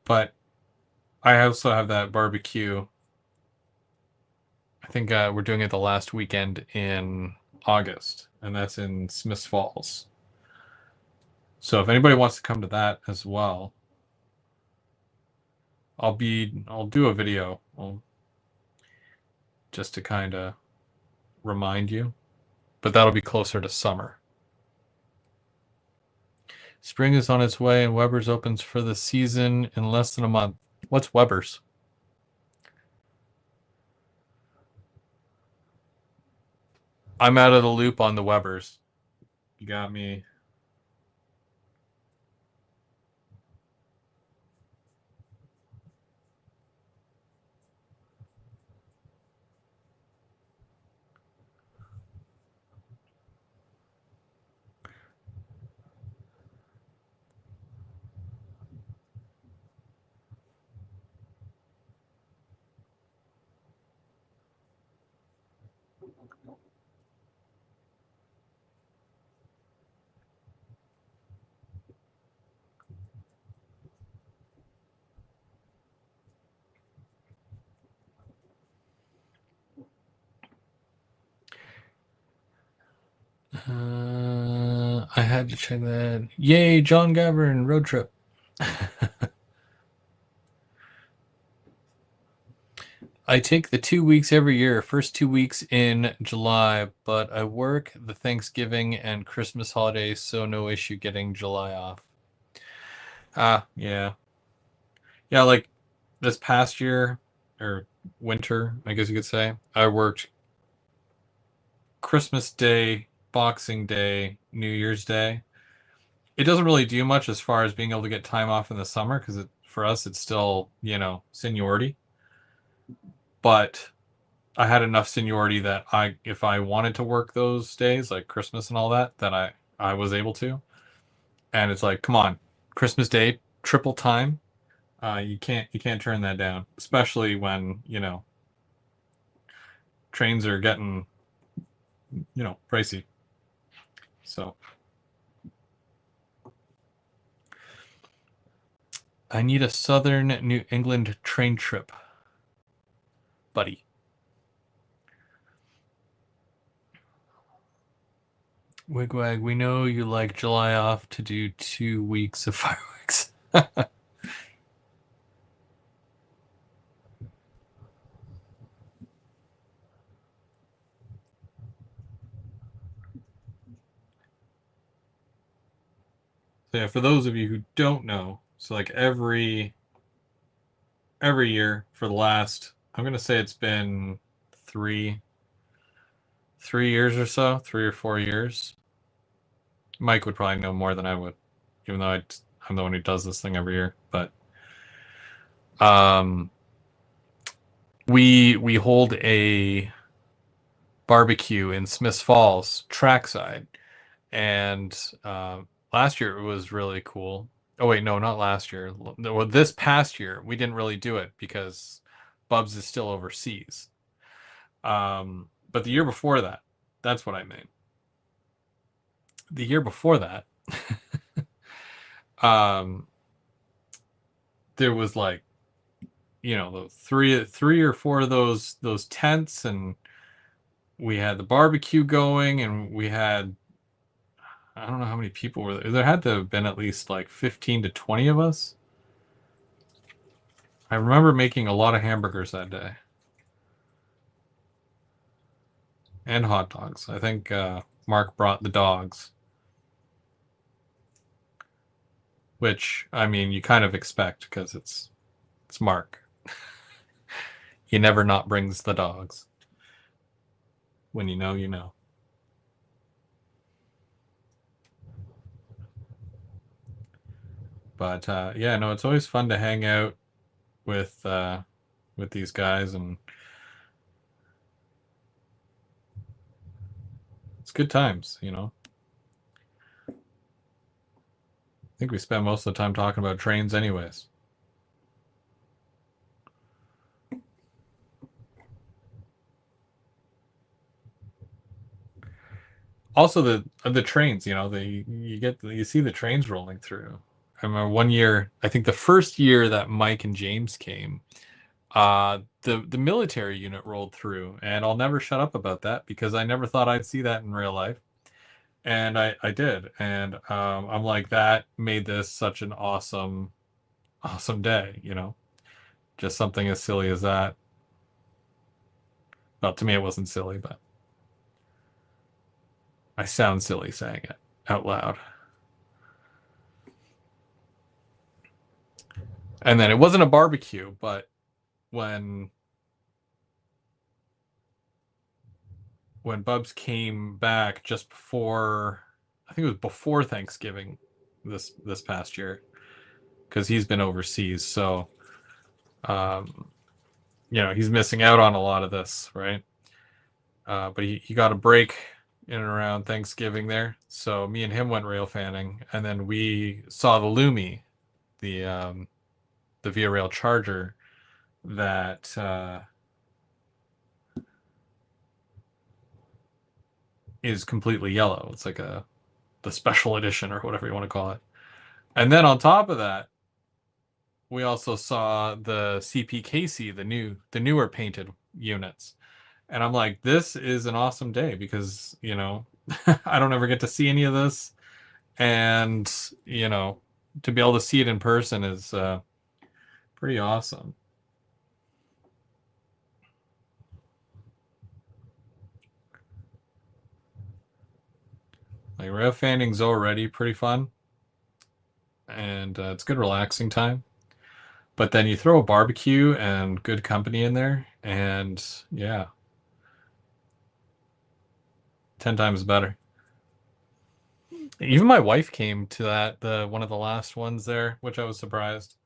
But I also have that barbecue. I think we're doing it the last weekend in August, and that's in Smiths Falls. So if anybody wants to come to that as well, I'll do a video just to kind of remind you, but that'll be closer to summer. Spring is on its way and Weber's opens for the season in less than a month. What's Weber's? I'm out of the loop on the Weber's. You got me. I had to check that. Yay, John Gavin, road trip. I take the 2 weeks every year, first 2 weeks in July, but I work the Thanksgiving and Christmas holidays, so no issue getting July off. Yeah. Yeah, like this past year, or winter, I guess you could say, I worked Christmas Day, Boxing Day, New Year's Day. It doesn't really do much as far as being able to get time off in the summer because for us it's still, seniority. But I had enough seniority that if I wanted to work those days, like Christmas and all that, then I was able to. And it's like, come on, Christmas Day, triple time. You can't turn that down, especially when, trains are getting, pricey. So I need a southern New England train trip, buddy. Wigwag, we know you like July off to do 2 weeks of fireworks. So yeah, for those of you who don't know, so like every year for the last, I'm gonna say it's been three years or so, 3 or 4 years. Mike would probably know more than I would, even though I'm the one who does this thing every year. But um, we hold a barbecue in Smiths Falls trackside, and last year it was really cool. Oh wait, no, not last year. Well, this past year we didn't really do it because Bubs is still overseas. But the year before that, that's what I mean. The year before that, um, there was like, the three or four of those tents, and we had the barbecue going, and we had, I don't know how many people were there. There had to have been at least like 15 to 20 of us. I remember making a lot of hamburgers that day. And hot dogs. I think Mark brought the dogs. Which, I mean, you kind of expect because it's Mark. He never not brings the dogs. When you know, you know. But yeah, no, it's always fun to hang out with these guys, and it's good times, I think we spend most of the time talking about trains anyways. Also the trains, you see the trains rolling through. I remember one year, I think the first year that Mike and James came, the military unit rolled through, and I'll never shut up about that because I never thought I'd see that in real life. And I did. And I'm like, that made this such an awesome day, you know? Just something as silly as that. Well, to me, it wasn't silly, but I sound silly saying it out loud. And then it wasn't a barbecue, but when when Bubs came back just before, I think it was before Thanksgiving this past year, because he's been overseas, so um, he's missing out on a lot of this, right? But he got a break in and around Thanksgiving there, so me and him went rail fanning, and then we saw the Lumi, the Via Rail Charger that is completely yellow. It's like the special edition or whatever you want to call it. And then on top of that, we also saw the CPKC, the newer painted units. And I'm like, this is an awesome day because, I don't ever get to see any of this. And, to be able to see it in person is pretty awesome. Like, rev fanning's already pretty fun. And it's good relaxing time. But then you throw a barbecue and good company in there, and yeah, 10 times better. Even my wife came to the one of the last ones there, which I was surprised.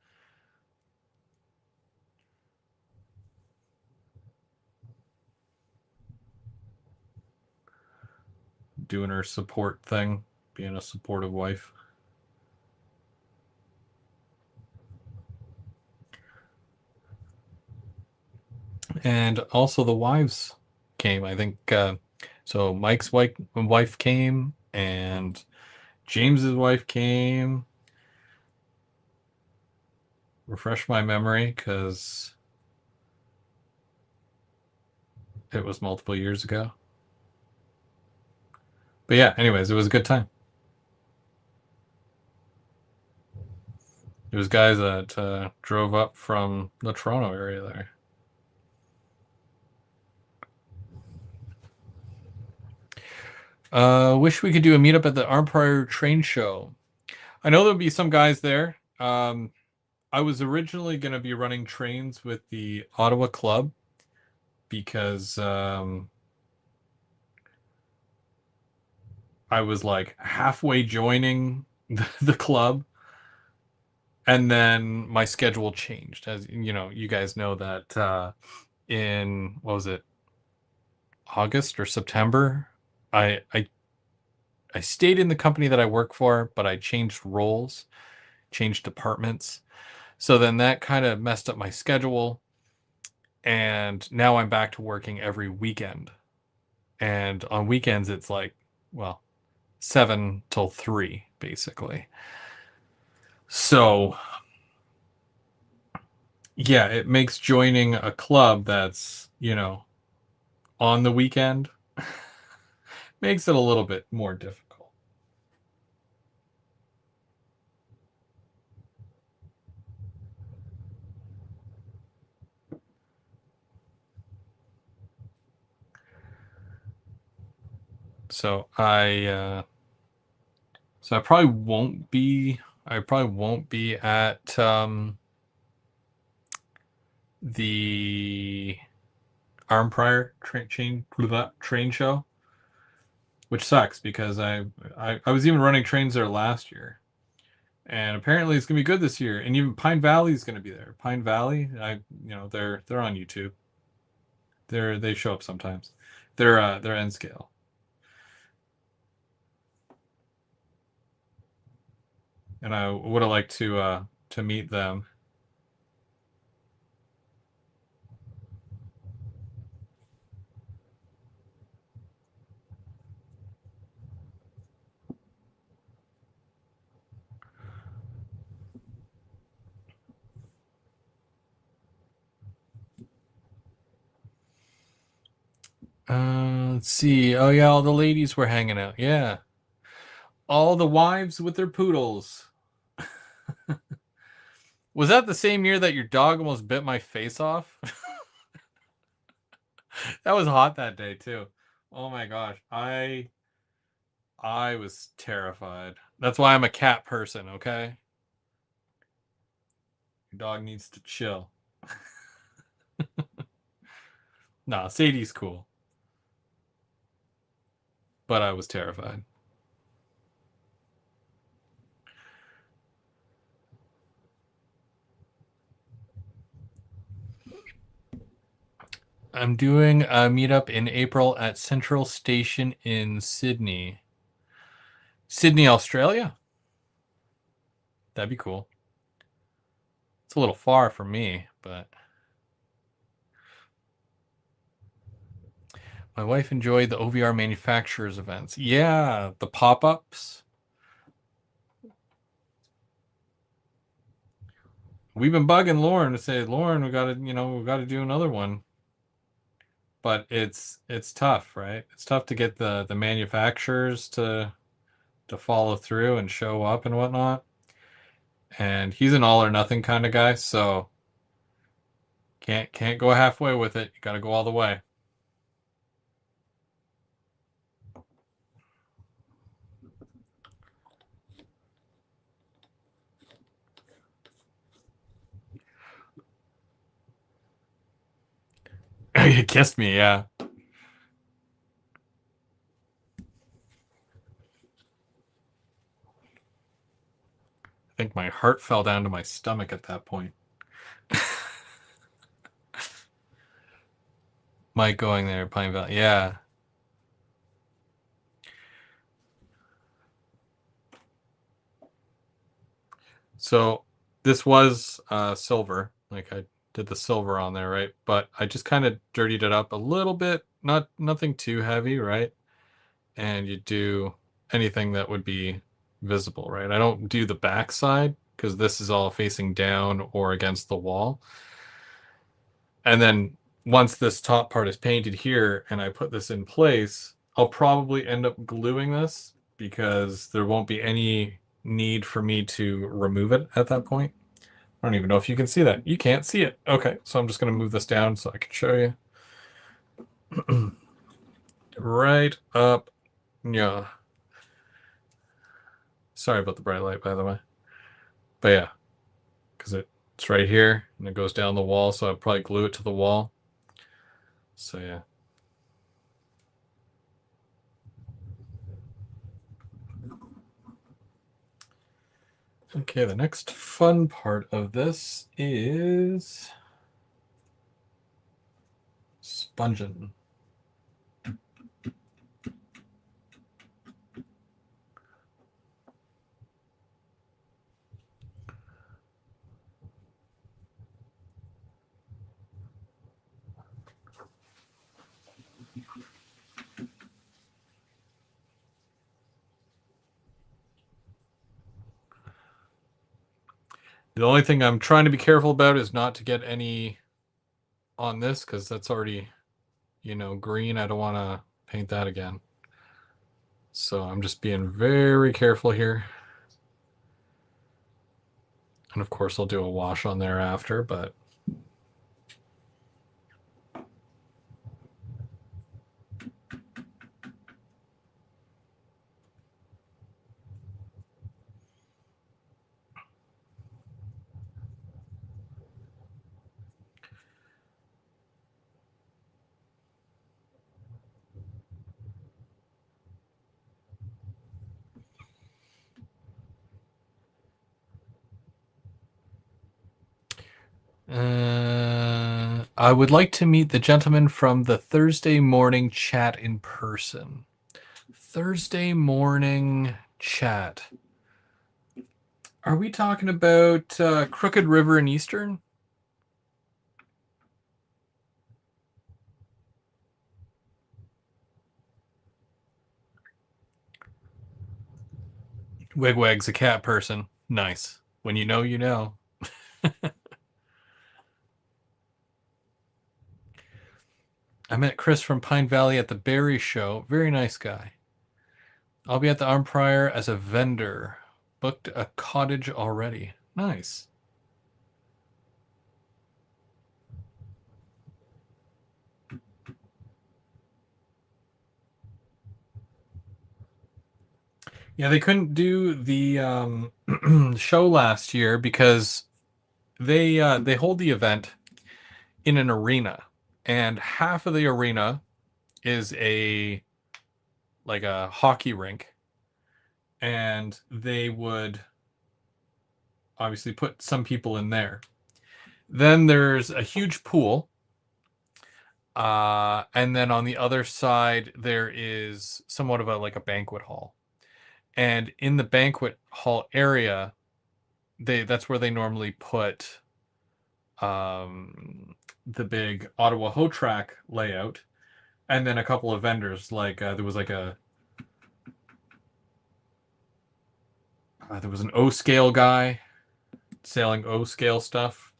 Doing her support thing, being a supportive wife. And also the wives came. I think so. Mike's wife came, and James's wife came. Refresh my memory because it was multiple years ago. But yeah, anyways, it was a good time. It was guys that drove up from the Toronto area there. Wish we could do a meetup at the Armprior train show. I know there'll be some guys there. I was originally going to be running trains with the Ottawa Club because I was like halfway joining the club, and then my schedule changed. As you guys know that in what was it, August or September, I stayed in the company that I work for, but I changed roles, changed departments. So then that kind of messed up my schedule. And now I'm back to working every weekend. And on weekends, it's like, well, 7 till 3, basically. So, yeah, it makes joining a club that's, on the weekend makes it a little bit more difficult. So I probably won't be at the Armprior train show, which sucks because I was even running trains there last year, and apparently it's gonna be good this year. And even Pine Valley is gonna be there. Pine Valley, they're on YouTube. They show up sometimes. They're N scale. And I would have liked to meet them. Let's see. Oh yeah, all the ladies were hanging out. Yeah. all the wives with their poodles. Was that the same year that your dog almost bit my face off? That was hot that day too. Oh my gosh. I was terrified. That's why I'm a cat person, okay? Your dog needs to chill. Nah, Sadie's cool. But I was terrified. I'm doing a meetup in April at Central Station in Sydney. Sydney, Australia? That'd be cool. It's a little far for me, but my wife enjoyed the OVR manufacturers events. Yeah, the pop-ups. We've been bugging Lauren to say, Lauren, we gotta do another one. But it's tough, right? It's tough to get the manufacturers to follow through and show up and whatnot. And he's an all or nothing kind of guy, so can't go halfway with it. You got to go all the way. You kissed me, yeah. I think my heart fell down to my stomach at that point. Mike going there, Pine Valley, yeah. So this was silver, like I did the silver on there, right? But I just kind of dirtied it up a little bit, nothing too heavy, right? And you do anything that would be visible, right? I don't do the back side because this is all facing down or against the wall. And then once this top part is painted here and I put this in place, I'll probably end up gluing this because there won't be any need for me to remove it at that point. I don't even know if you can see that. You can't see it. Okay, so I'm just going to move this down so I can show you. Right up. Yeah. Sorry about the bright light, by the way. But yeah, because it's right here and it goes down the wall, so I'll probably glue it to the wall. So yeah. Okay, the next fun part of this is sponging. The only thing I'm trying to be careful about is not to get any on this because that's already, green. I don't want to paint that again. So I'm just being very careful here. And of course I'll do a wash on there after, but I would like to meet the gentleman from the Thursday morning chat in person. Thursday morning chat. Are we talking about Crooked River and Eastern? Wigwag's a cat person. Nice. When you know, you know. I met Chris from Pine Valley at the Berry Show. Very nice guy. I'll be at the Arm Prior as a vendor. Booked a cottage already. Nice. Yeah, they couldn't do the show last year because they hold the event in an arena, and half of the arena is a hockey rink, and they would obviously put some people in there. Then there's a huge pool, and then on the other side there is somewhat of a banquet hall. And in the banquet hall area, that's where they normally put the big Ottawa Ho track layout, and then a couple of vendors. There was there was an O scale guy selling O scale stuff.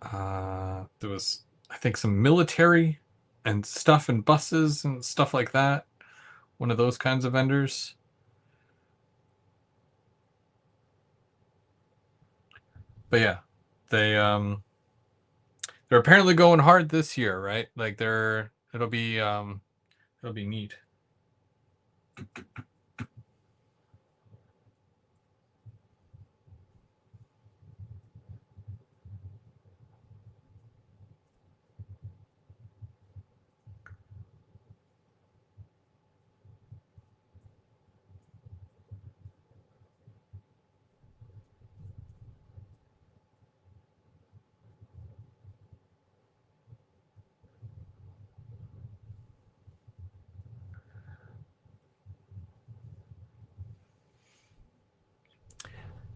There was, I think, some military and stuff and buses and stuff like that. One of those kinds of vendors. But yeah, they're apparently going hard this year, right? Like it'll be neat.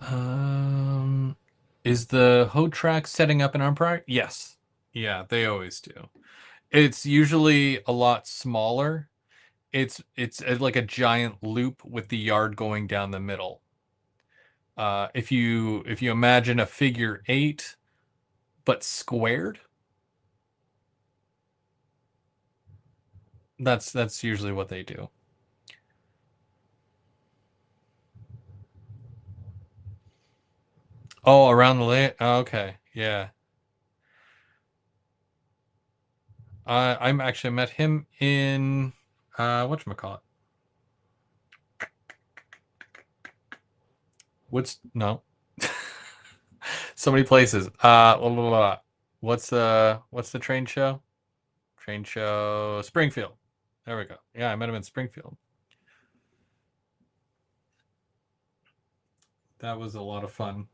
Um, is the Ho track setting up an umpire? Yes. Yeah, they always do. It's usually a lot smaller. It's like a giant loop with the yard going down the middle. If you imagine a figure eight but squared, that's usually what they do. Oh, around the lake. Oh, okay, yeah. I'm actually met him in whatchamacallit? What's no? So many places. Blah, blah, blah. What's the train show? Train show Springfield. There we go. Yeah, I met him in Springfield. That was a lot of fun.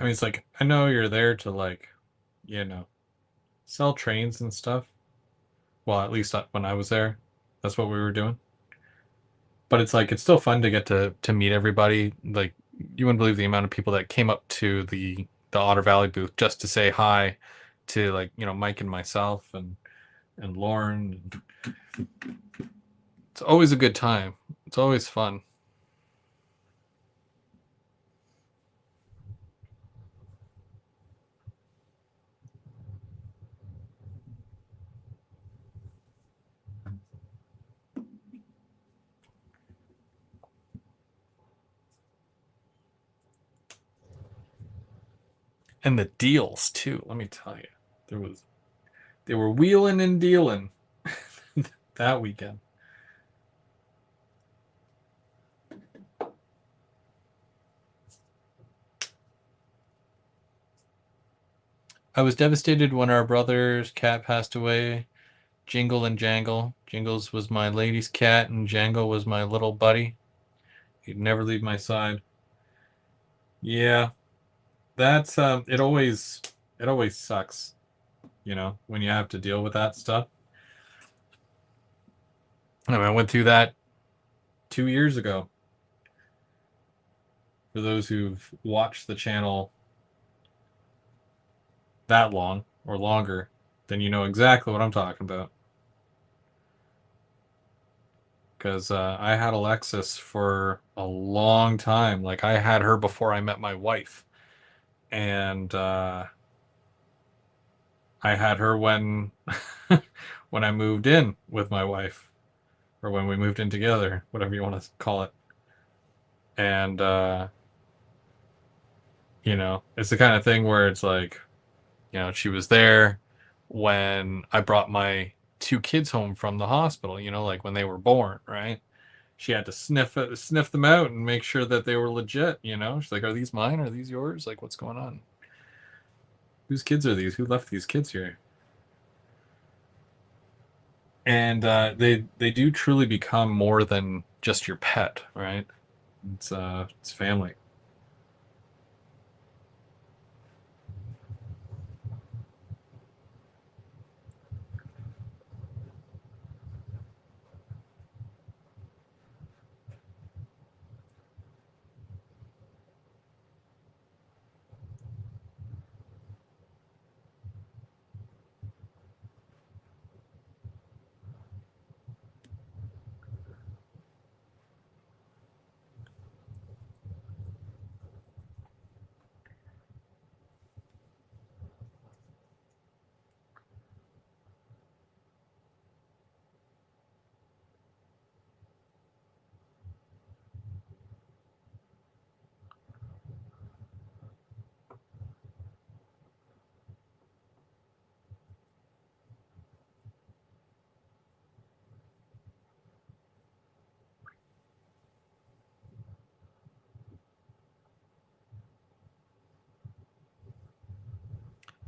I mean, it's like I know you're there to you know, sell trains and stuff. Well, at least when I was there, that's what we were doing. But it's like it's still fun to get to meet everybody. Like you wouldn't believe the amount of people that came up to the Otter Valley booth just to say hi to Mike and myself and Lauren. It's always a good time. It's always fun. And the deals too, let me tell you. There was they were wheeling and dealing that weekend. I was devastated when our brother's cat passed away. Jingle and Jangle. Jingles was my lady's cat, and Jangle was my little buddy. He'd never leave my side. Yeah, that's it always sucks, when you have to deal with that stuff. I mean, I went through that 2 years ago. For those who've watched the channel that long or longer, then you know exactly what I'm talking about. Because I had Alexis for a long time. Like, I had her before I met my wife. And I had her when when I moved in with my wife, or when we moved in together, whatever you want to call it. And you know, it's the kind of thing where it's like, you know, she was there when I brought my two kids home from the hospital, you know, like when they were born, right? She had to sniff them out and make sure that they were legit, you know? She's like, "Are these mine? Are these yours? Like, what's going on? Whose kids are these? Who left these kids here?" And they do truly become more than just your pet, right? It's family.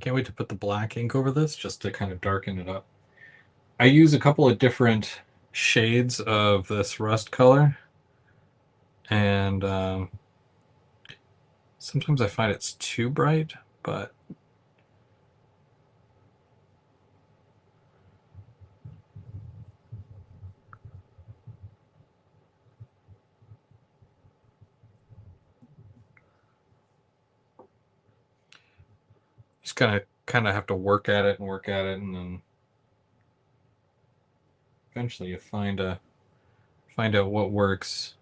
Can't wait to put the black ink over this just to kind of darken it up. I use a couple of different shades of this rust color, and sometimes I find it's too bright, but just kind of have to work at it and work at it, and then eventually you find out what works.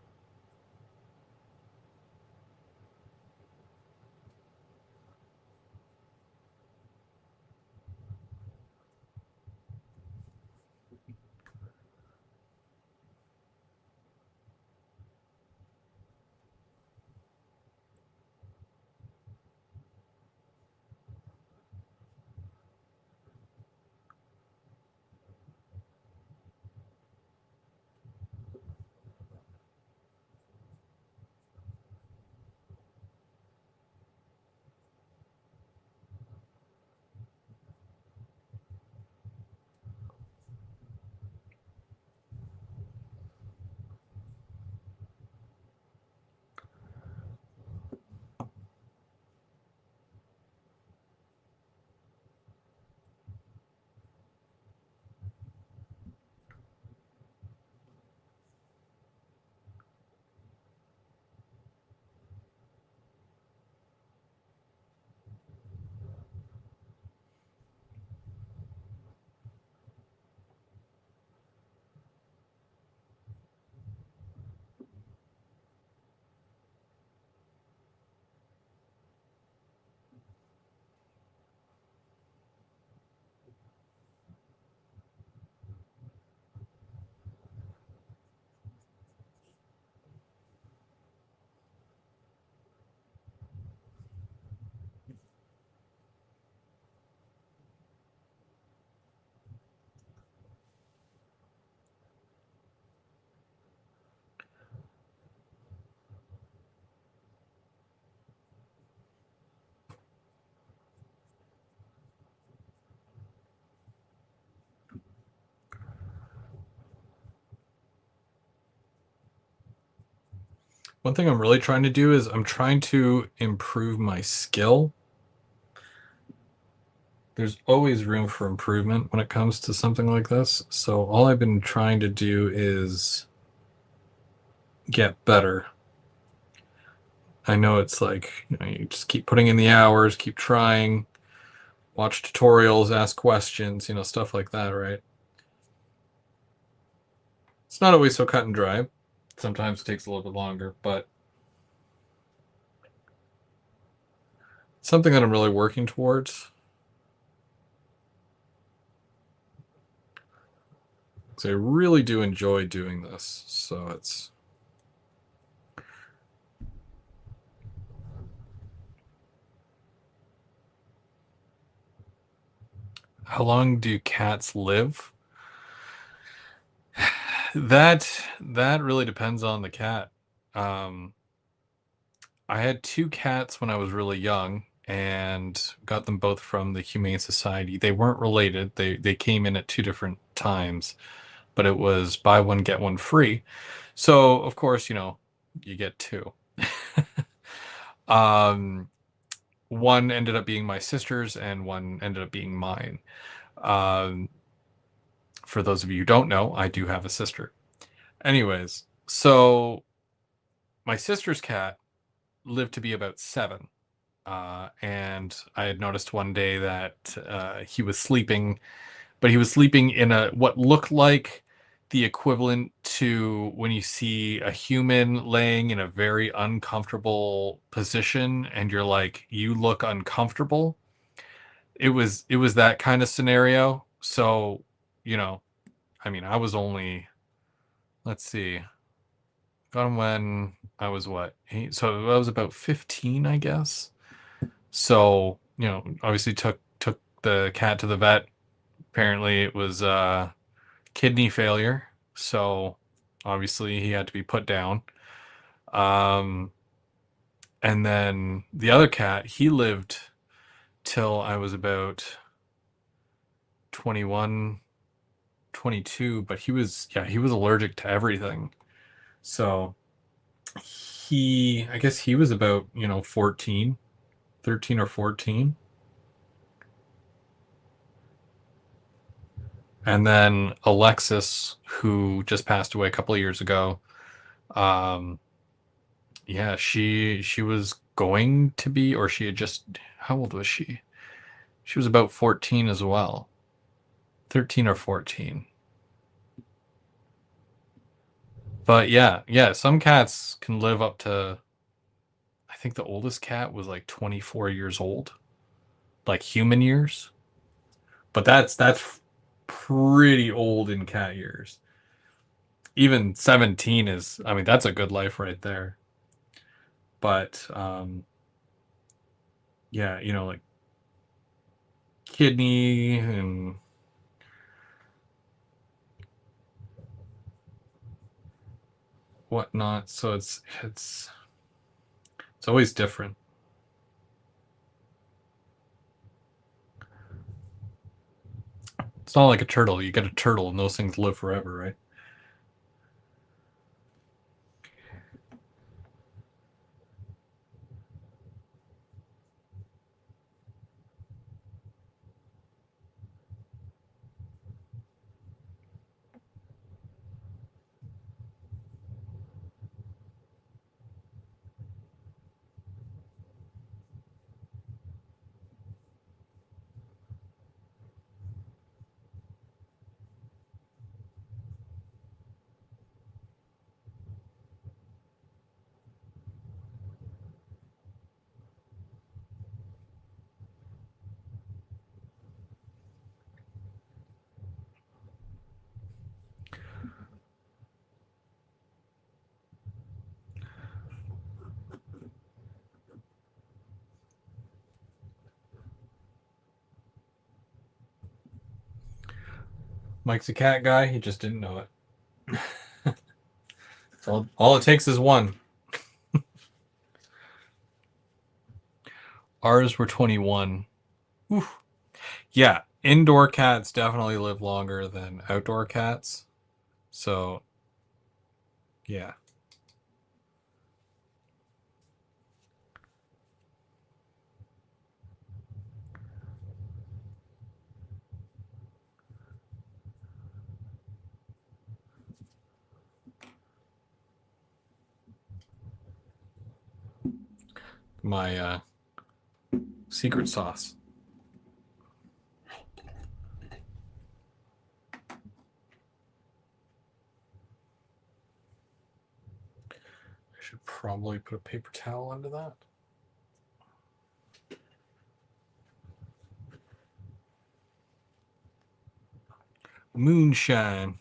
One thing I'm really trying to do is I'm trying to improve my skill. There's always room for improvement when it comes to something like this. So all I've been trying to do is get better. I know it's like, you know, you just keep putting in the hours, keep trying, watch tutorials, ask questions, stuff like that, right? It's not always so cut and dry. Sometimes it takes a little bit longer, but it's something that I'm really working towards. Because I really do enjoy doing this. So it's... How long do cats live? That really depends on the cat. Um, I had two cats when I was really young and got them both from the Humane Society. They weren't related. They came in at two different times, but it was buy one get one free. So, of course, you get two. um, one ended up being my sister's and one ended up being mine. Um, for those of you who don't know, I do have a sister. Anyways, so my sister's cat lived to be about 7. And I had noticed one day that he was sleeping, but he was sleeping in a what looked like the equivalent to when you see a human laying in a very uncomfortable position, and you're like, you look uncomfortable. It was that kind of scenario. So, you know, I mean, I was only, let's see, got him when I was what, 8? So I was about 15, I guess. So, obviously took the cat to the vet. Apparently it was kidney failure. So obviously he had to be put down. Um, and then the other cat, he lived till I was about 21, 22, but he was allergic to everything. So I guess he was about, 14, 13 or 14. And then Alexis, who just passed away a couple of years ago, um, yeah, she was going to be, or she had just, how old was she? She was about 14 as well, 13 or 14. But yeah, some cats can live up to, I think the oldest cat was like 24 years old, like human years. But that's pretty old in cat years. Even 17 is, I mean, that's a good life right there. But yeah, like kidney and whatnot. So it's always different. It's not like a turtle. You get a turtle and those things live forever, right? Mike's a cat guy. He just didn't know it. All it takes is one. Ours were 21. Oof. Yeah, indoor cats definitely live longer than outdoor cats. So, yeah. My secret sauce. should probably put a paper towel under that. Moonshine.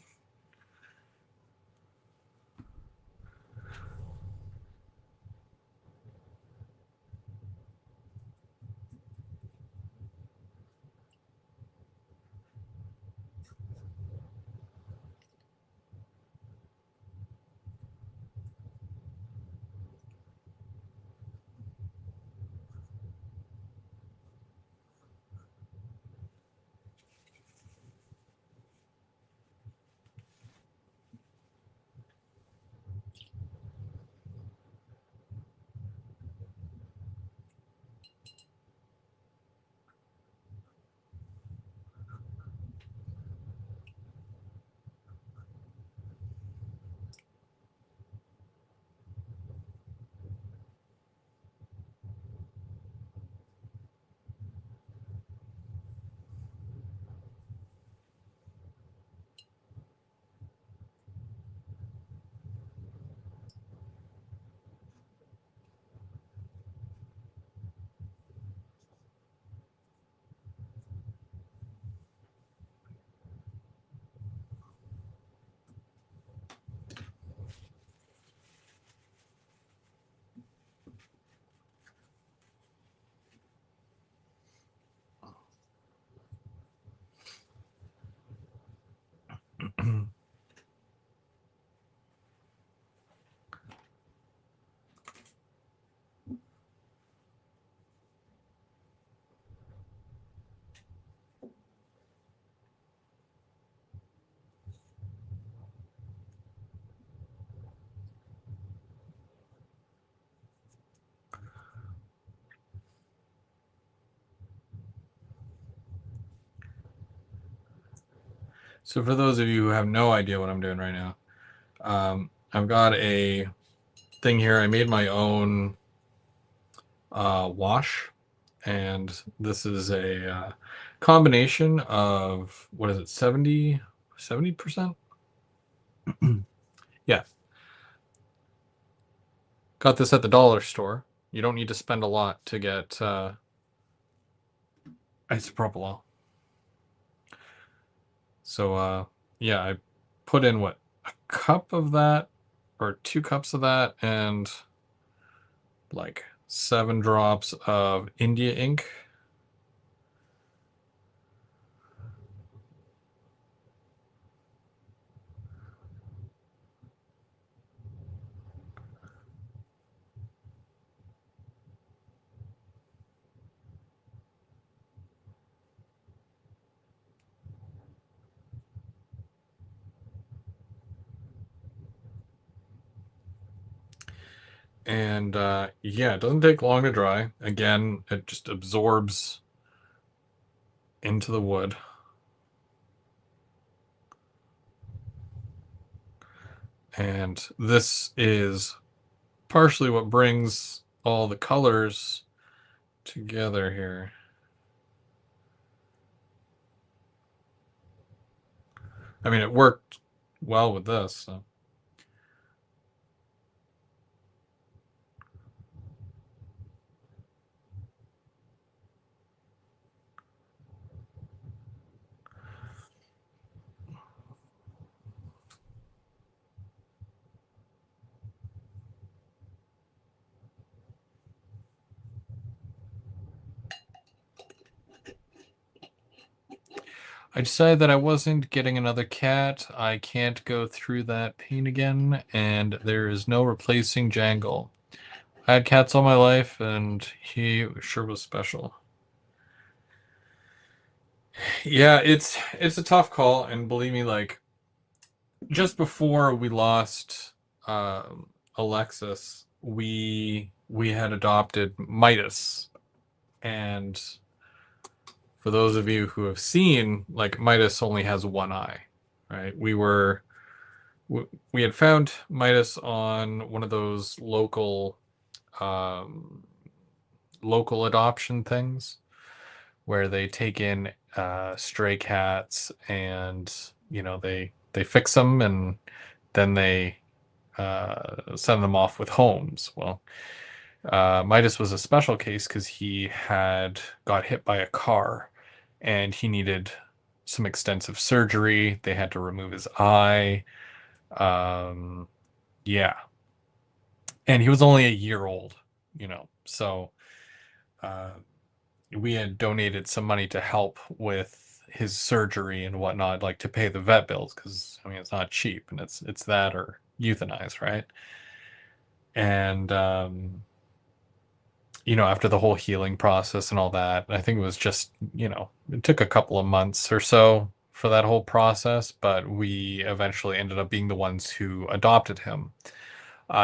So for those of you who have no idea what I'm doing right now, I've got a thing here. I made my own wash, and this is a combination of, what is it, 70%? Yeah. Got this at the dollar store. You don't need to spend a lot to get isopropyl. So yeah, I put in what, a cup of that or 2 cups of that, and like 7 drops of India ink. And yeah, it doesn't take long to dry. Again, it just absorbs into the wood. And this is partially what brings all the colors together here. I mean, it worked well with this. So. I decided that I wasn't getting another cat. I can't go through that pain again, and there is no replacing Jangle. I had cats all my life, and he sure was special. Yeah, it's a tough call, and believe me, like, just before we lost Alexis, we had adopted Midas, and for those of you who have seen, like, Midas only has one eye, right? We had found Midas on one of those um, local adoption things where they take in stray cats, and they fix them, and then they send them off with homes. Well, Midas was a special case because he had got hit by a car and he needed some extensive surgery. They had to remove his eye. Yeah. And he was only a year old, so uh, we had donated some money to help with his surgery and whatnot, like to pay the vet bills, because I mean it's not cheap, and it's that or euthanize, right? And after the whole healing process and all that, I think it was just it took a couple of months or so for that whole process, but we eventually ended up being the ones who adopted him.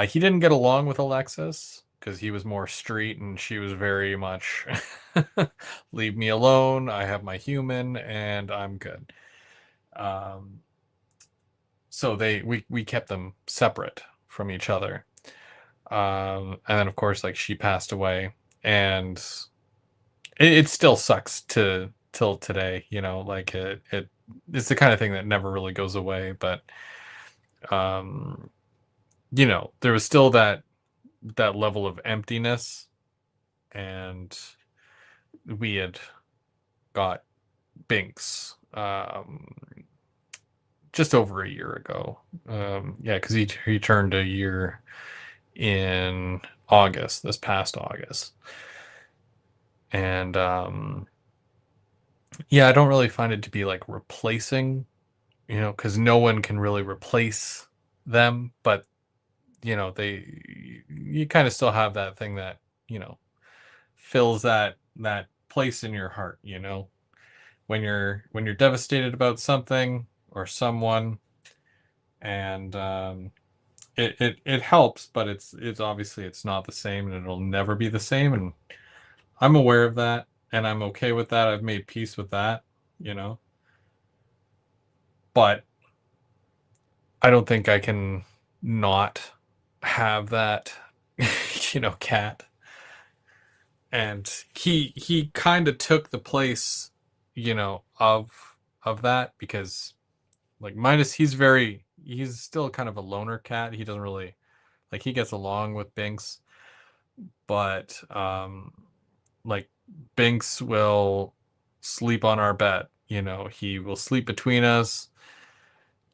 He didn't get along with Alexis because he was more street and she was very much leave me alone. I have my human and I'm good. Um, so we kept them separate from each other. And then of course, like, she passed away, and it still sucks to till today. Like it's the kind of thing that never really goes away. But um, there was still that level of emptiness, and we had got Binks just over a year ago. Yeah, because he turned a year in August, this past August. And yeah, I don't really find it to be like replacing, because no one can really replace them. But you kind of still have that thing that fills that place in your heart, when you're devastated about something or someone. And it helps, but it's obviously it's not the same, and it'll never be the same, and I'm aware of that, and I'm okay with that. I've made peace with that, you know but I don't think I can not have that cat. And he kind of took the place of that, because like Midas, he's still kind of a loner cat. He doesn't really, like, he gets along with Binks, but like, Binks will sleep on our bed. He will sleep between us.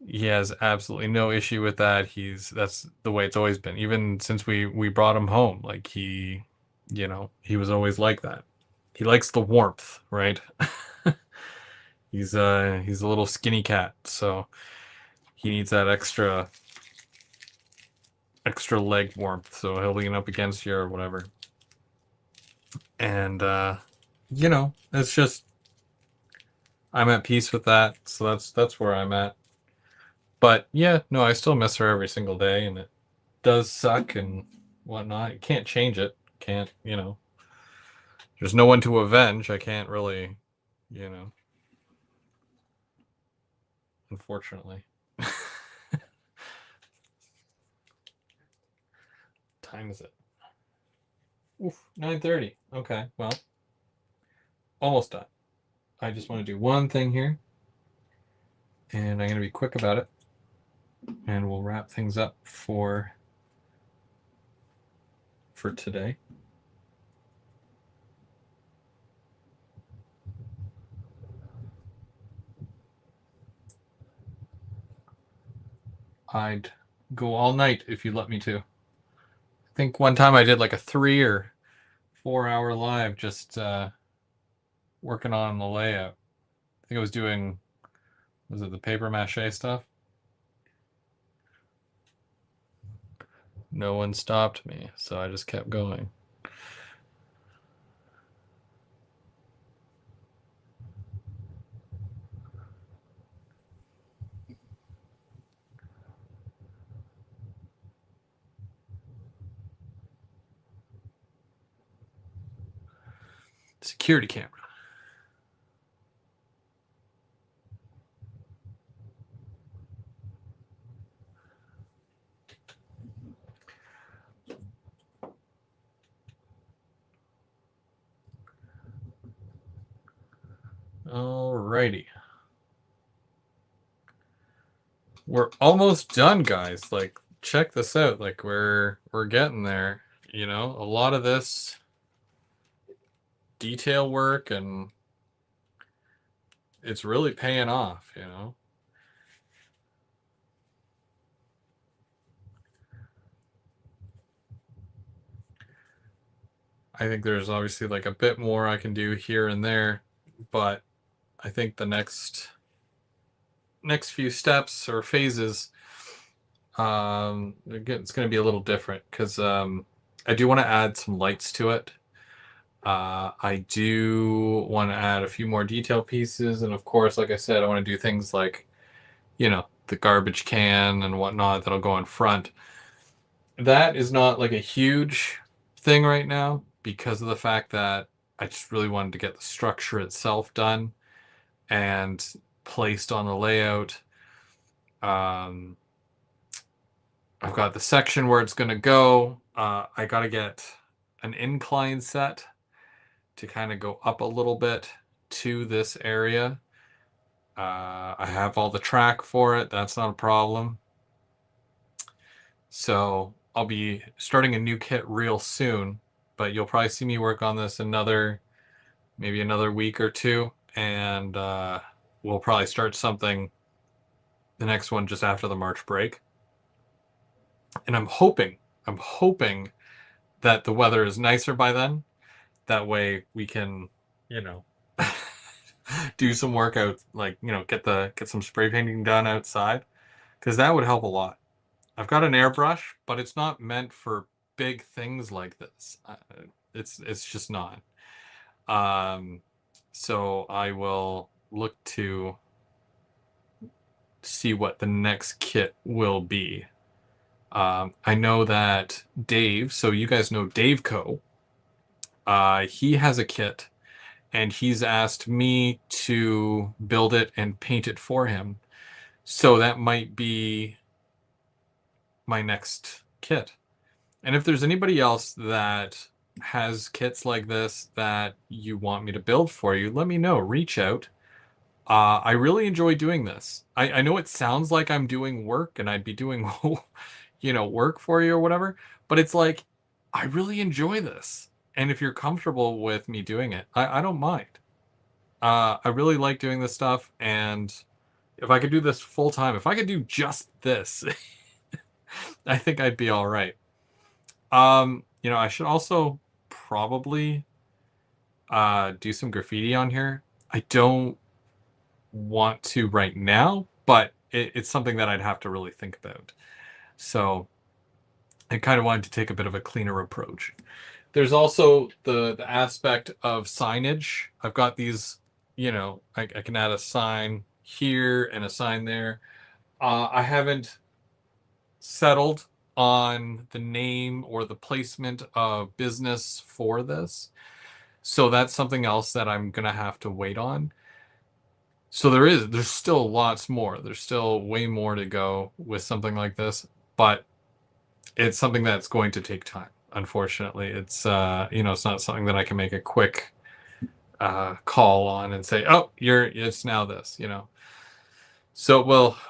He has absolutely no issue with that. That's the way it's always been, even since we brought him home. Like, he was always like that. He likes the warmth, right? He's a little skinny cat, so he needs that extra leg warmth, so he'll lean up against you or whatever. And it's just, I'm at peace with that, so that's where I'm at. But yeah, no, I still miss her every single day, and it does suck and whatnot. You can't change it. Can't, there's no one to avenge. I can't really, you know, unfortunately. Time is it? Oof, 9:30. Okay, well, almost done. I just want to do one thing here, and I'm going to be quick about it, and we'll wrap things up for today. I'd go all night if you let me to. I think one time I did like a 3 or 4 hour live, just working on the layout. I think I was doing, was it the paper mache stuff? No one stopped me, so I just kept going. Security camera. Alrighty. We're almost done, guys. Like, check this out. Like we're getting there. You know, a lot of this detail work, and it's really paying off. You know. I think there's obviously like a bit more I can do here and there, but I think the next few steps or phases, it's going to be a little different because I do want to add some lights to it. I do want to add a few more detail pieces, and of course, like I said, I want to do things like, you know, the garbage can and whatnot that'll go in front. That is not like a huge thing right now because of the fact that I just really wanted to get the structure itself done and placed on the layout. Um, I've got the section where it's going to go. I got to get an incline set to kind of go up a little bit to this area. I have all the track for it. That's not a problem. So I'll be starting a new kit real soon, but you'll probably see me work on this maybe another week or two, and we'll probably start something, the next one just after the March break. And I'm hoping that the weather is nicer by then. That way we can, you know, do some workout, like, you know, get some spray painting done outside, because that would help a lot. I've got an airbrush, but it's not meant for big things like this. It's just not. So I will look to see what the next kit will be. I know that Dave, so you guys know Dave Co. He has a kit, and he's asked me to build it and paint it for him. So that might be my next kit. And if there's anybody else that has kits like this that you want me to build for you, let me know. Reach out. I really enjoy doing this. I know it sounds like I'm doing work and I'd be doing, you know, work for you or whatever, but it's like, I really enjoy this. And if you're comfortable with me doing it, I don't mind. I really like doing this stuff. And if I could do this full time, if I could do just this, I think I'd be all right. You know, I should also probably do some graffiti on here. I don't want to right now, but it's something that I'd have to really think about. So I kind of wanted to take a bit of a cleaner approach. There's also the aspect of signage. I've got these, you know, I can add a sign here and a sign there. I haven't settled on the name or the placement of business for this. So that's something else that I'm going to have to wait on. So there's still lots more. There's still way more to go with something like this, but it's something that's going to take time. Unfortunately, it's you know, it's not something that I can make a quick call on and say, "Oh, it's now this," you know. So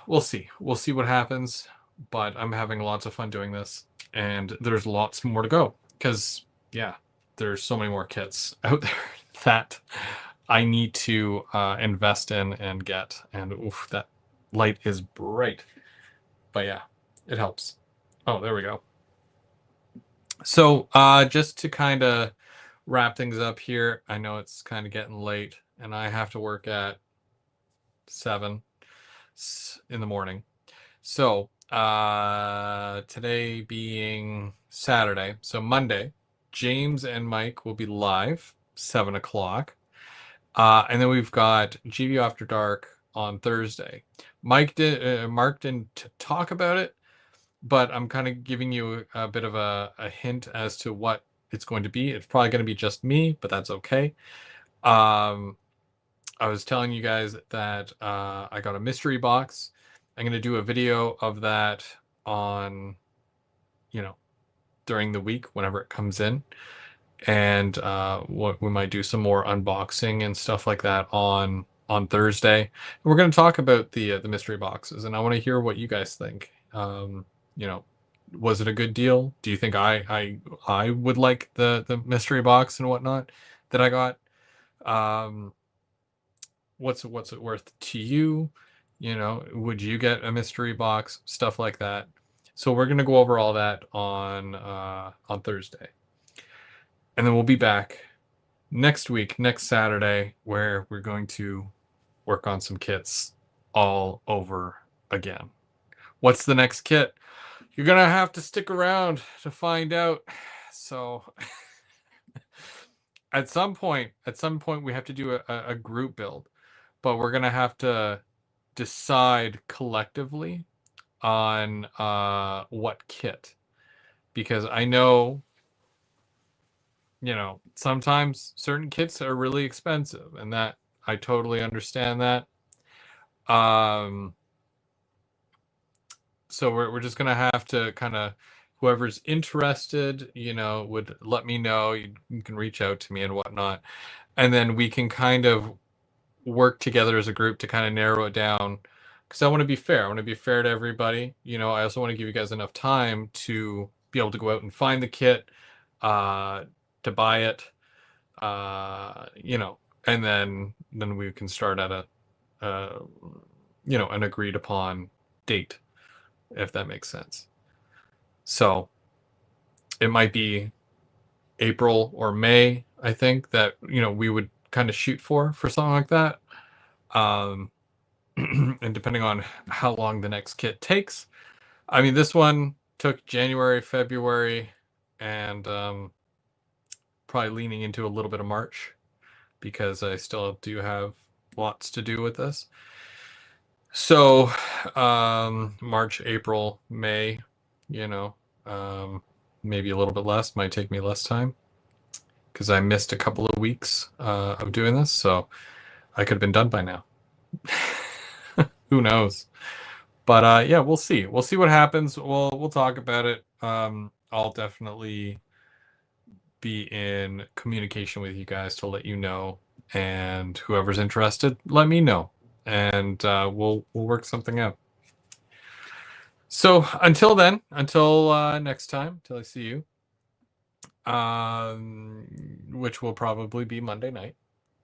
we'll see. We'll see what happens, but I'm having lots of fun doing this, and there's lots more to go because yeah, there's so many more kits out there that I need to invest in and get. And oof, that light is bright. But yeah, it helps. Oh, there we go. So just to kind of wrap things up here, I know it's kind of getting late, and I have to work at 7 in the morning. So today being Saturday, so Monday, James and Mike will be live 7 o'clock. And then we've got GV After Dark on Thursday. Mark didn't talk about it, but I'm kind of giving you a bit of a hint as to what it's going to be. It's probably going to be just me, but that's okay. I was telling you guys that I got a mystery box. I'm going to do a video of that on, you know, during the week whenever it comes in. And what we might do some more unboxing and stuff like that on Thursday. And we're going to talk about the mystery boxes, and I want to hear what you guys think. You know, was it a good deal? Do you think I would like the mystery box and whatnot that I got? What's it worth to you? You know, would you get a mystery box? Stuff like that. So we're gonna go over all that on Thursday, and then we'll be back next week, next Saturday, where we're going to work on some kits all over again. What's the next kit? You're gonna have to stick around to find out. So at some point, we have to do a group build, but we're gonna have to decide collectively on what kit, because I know, you know, sometimes certain kits are really expensive, and that I totally understand that. So we're just gonna have to kind of, whoever's interested, you know, would let me know. You can reach out to me and whatnot, and then we can kind of work together as a group to kind of narrow it down. Because I want to be fair. I want to be fair to everybody. You know, I also want to give you guys enough time to be able to go out and find the kit, uh, to buy it, you know, and then we can start at a, you know, an agreed upon date, if that makes sense. So it might be April or May, I think, that, you know, we would kind of shoot for something like that. And depending on how long the next kit takes. I mean, this one took January, February, and probably leaning into a little bit of March, because I still do have lots to do with this. So March, April, May, you know, maybe a little bit less, might take me less time, because I missed a couple of weeks of doing this, so I could have been done by now. Who knows? But yeah, we'll see. We'll see what happens. We'll talk about it. I'll definitely be in communication with you guys to let you know, and whoever's interested, let me know, and we'll work something out. So until then, until next time, till I see you, which will probably be Monday night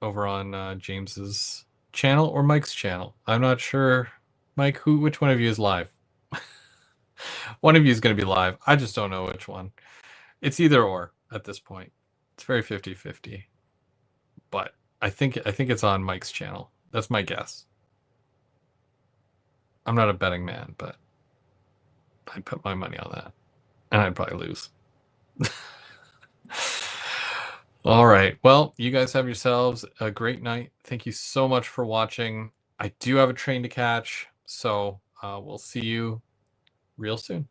over on James's channel or Mike's channel. I'm not sure, Mike, which one of you is live? One of you is going to be live. I just don't know which one. It's either or at this point. It's very 50-50. But I think it's on Mike's channel. That's my guess. I'm not a betting man, but I'd put my money on that. And I'd probably lose. All right. Well, you guys have yourselves a great night. Thank you so much for watching. I do have a train to catch, so we'll see you real soon.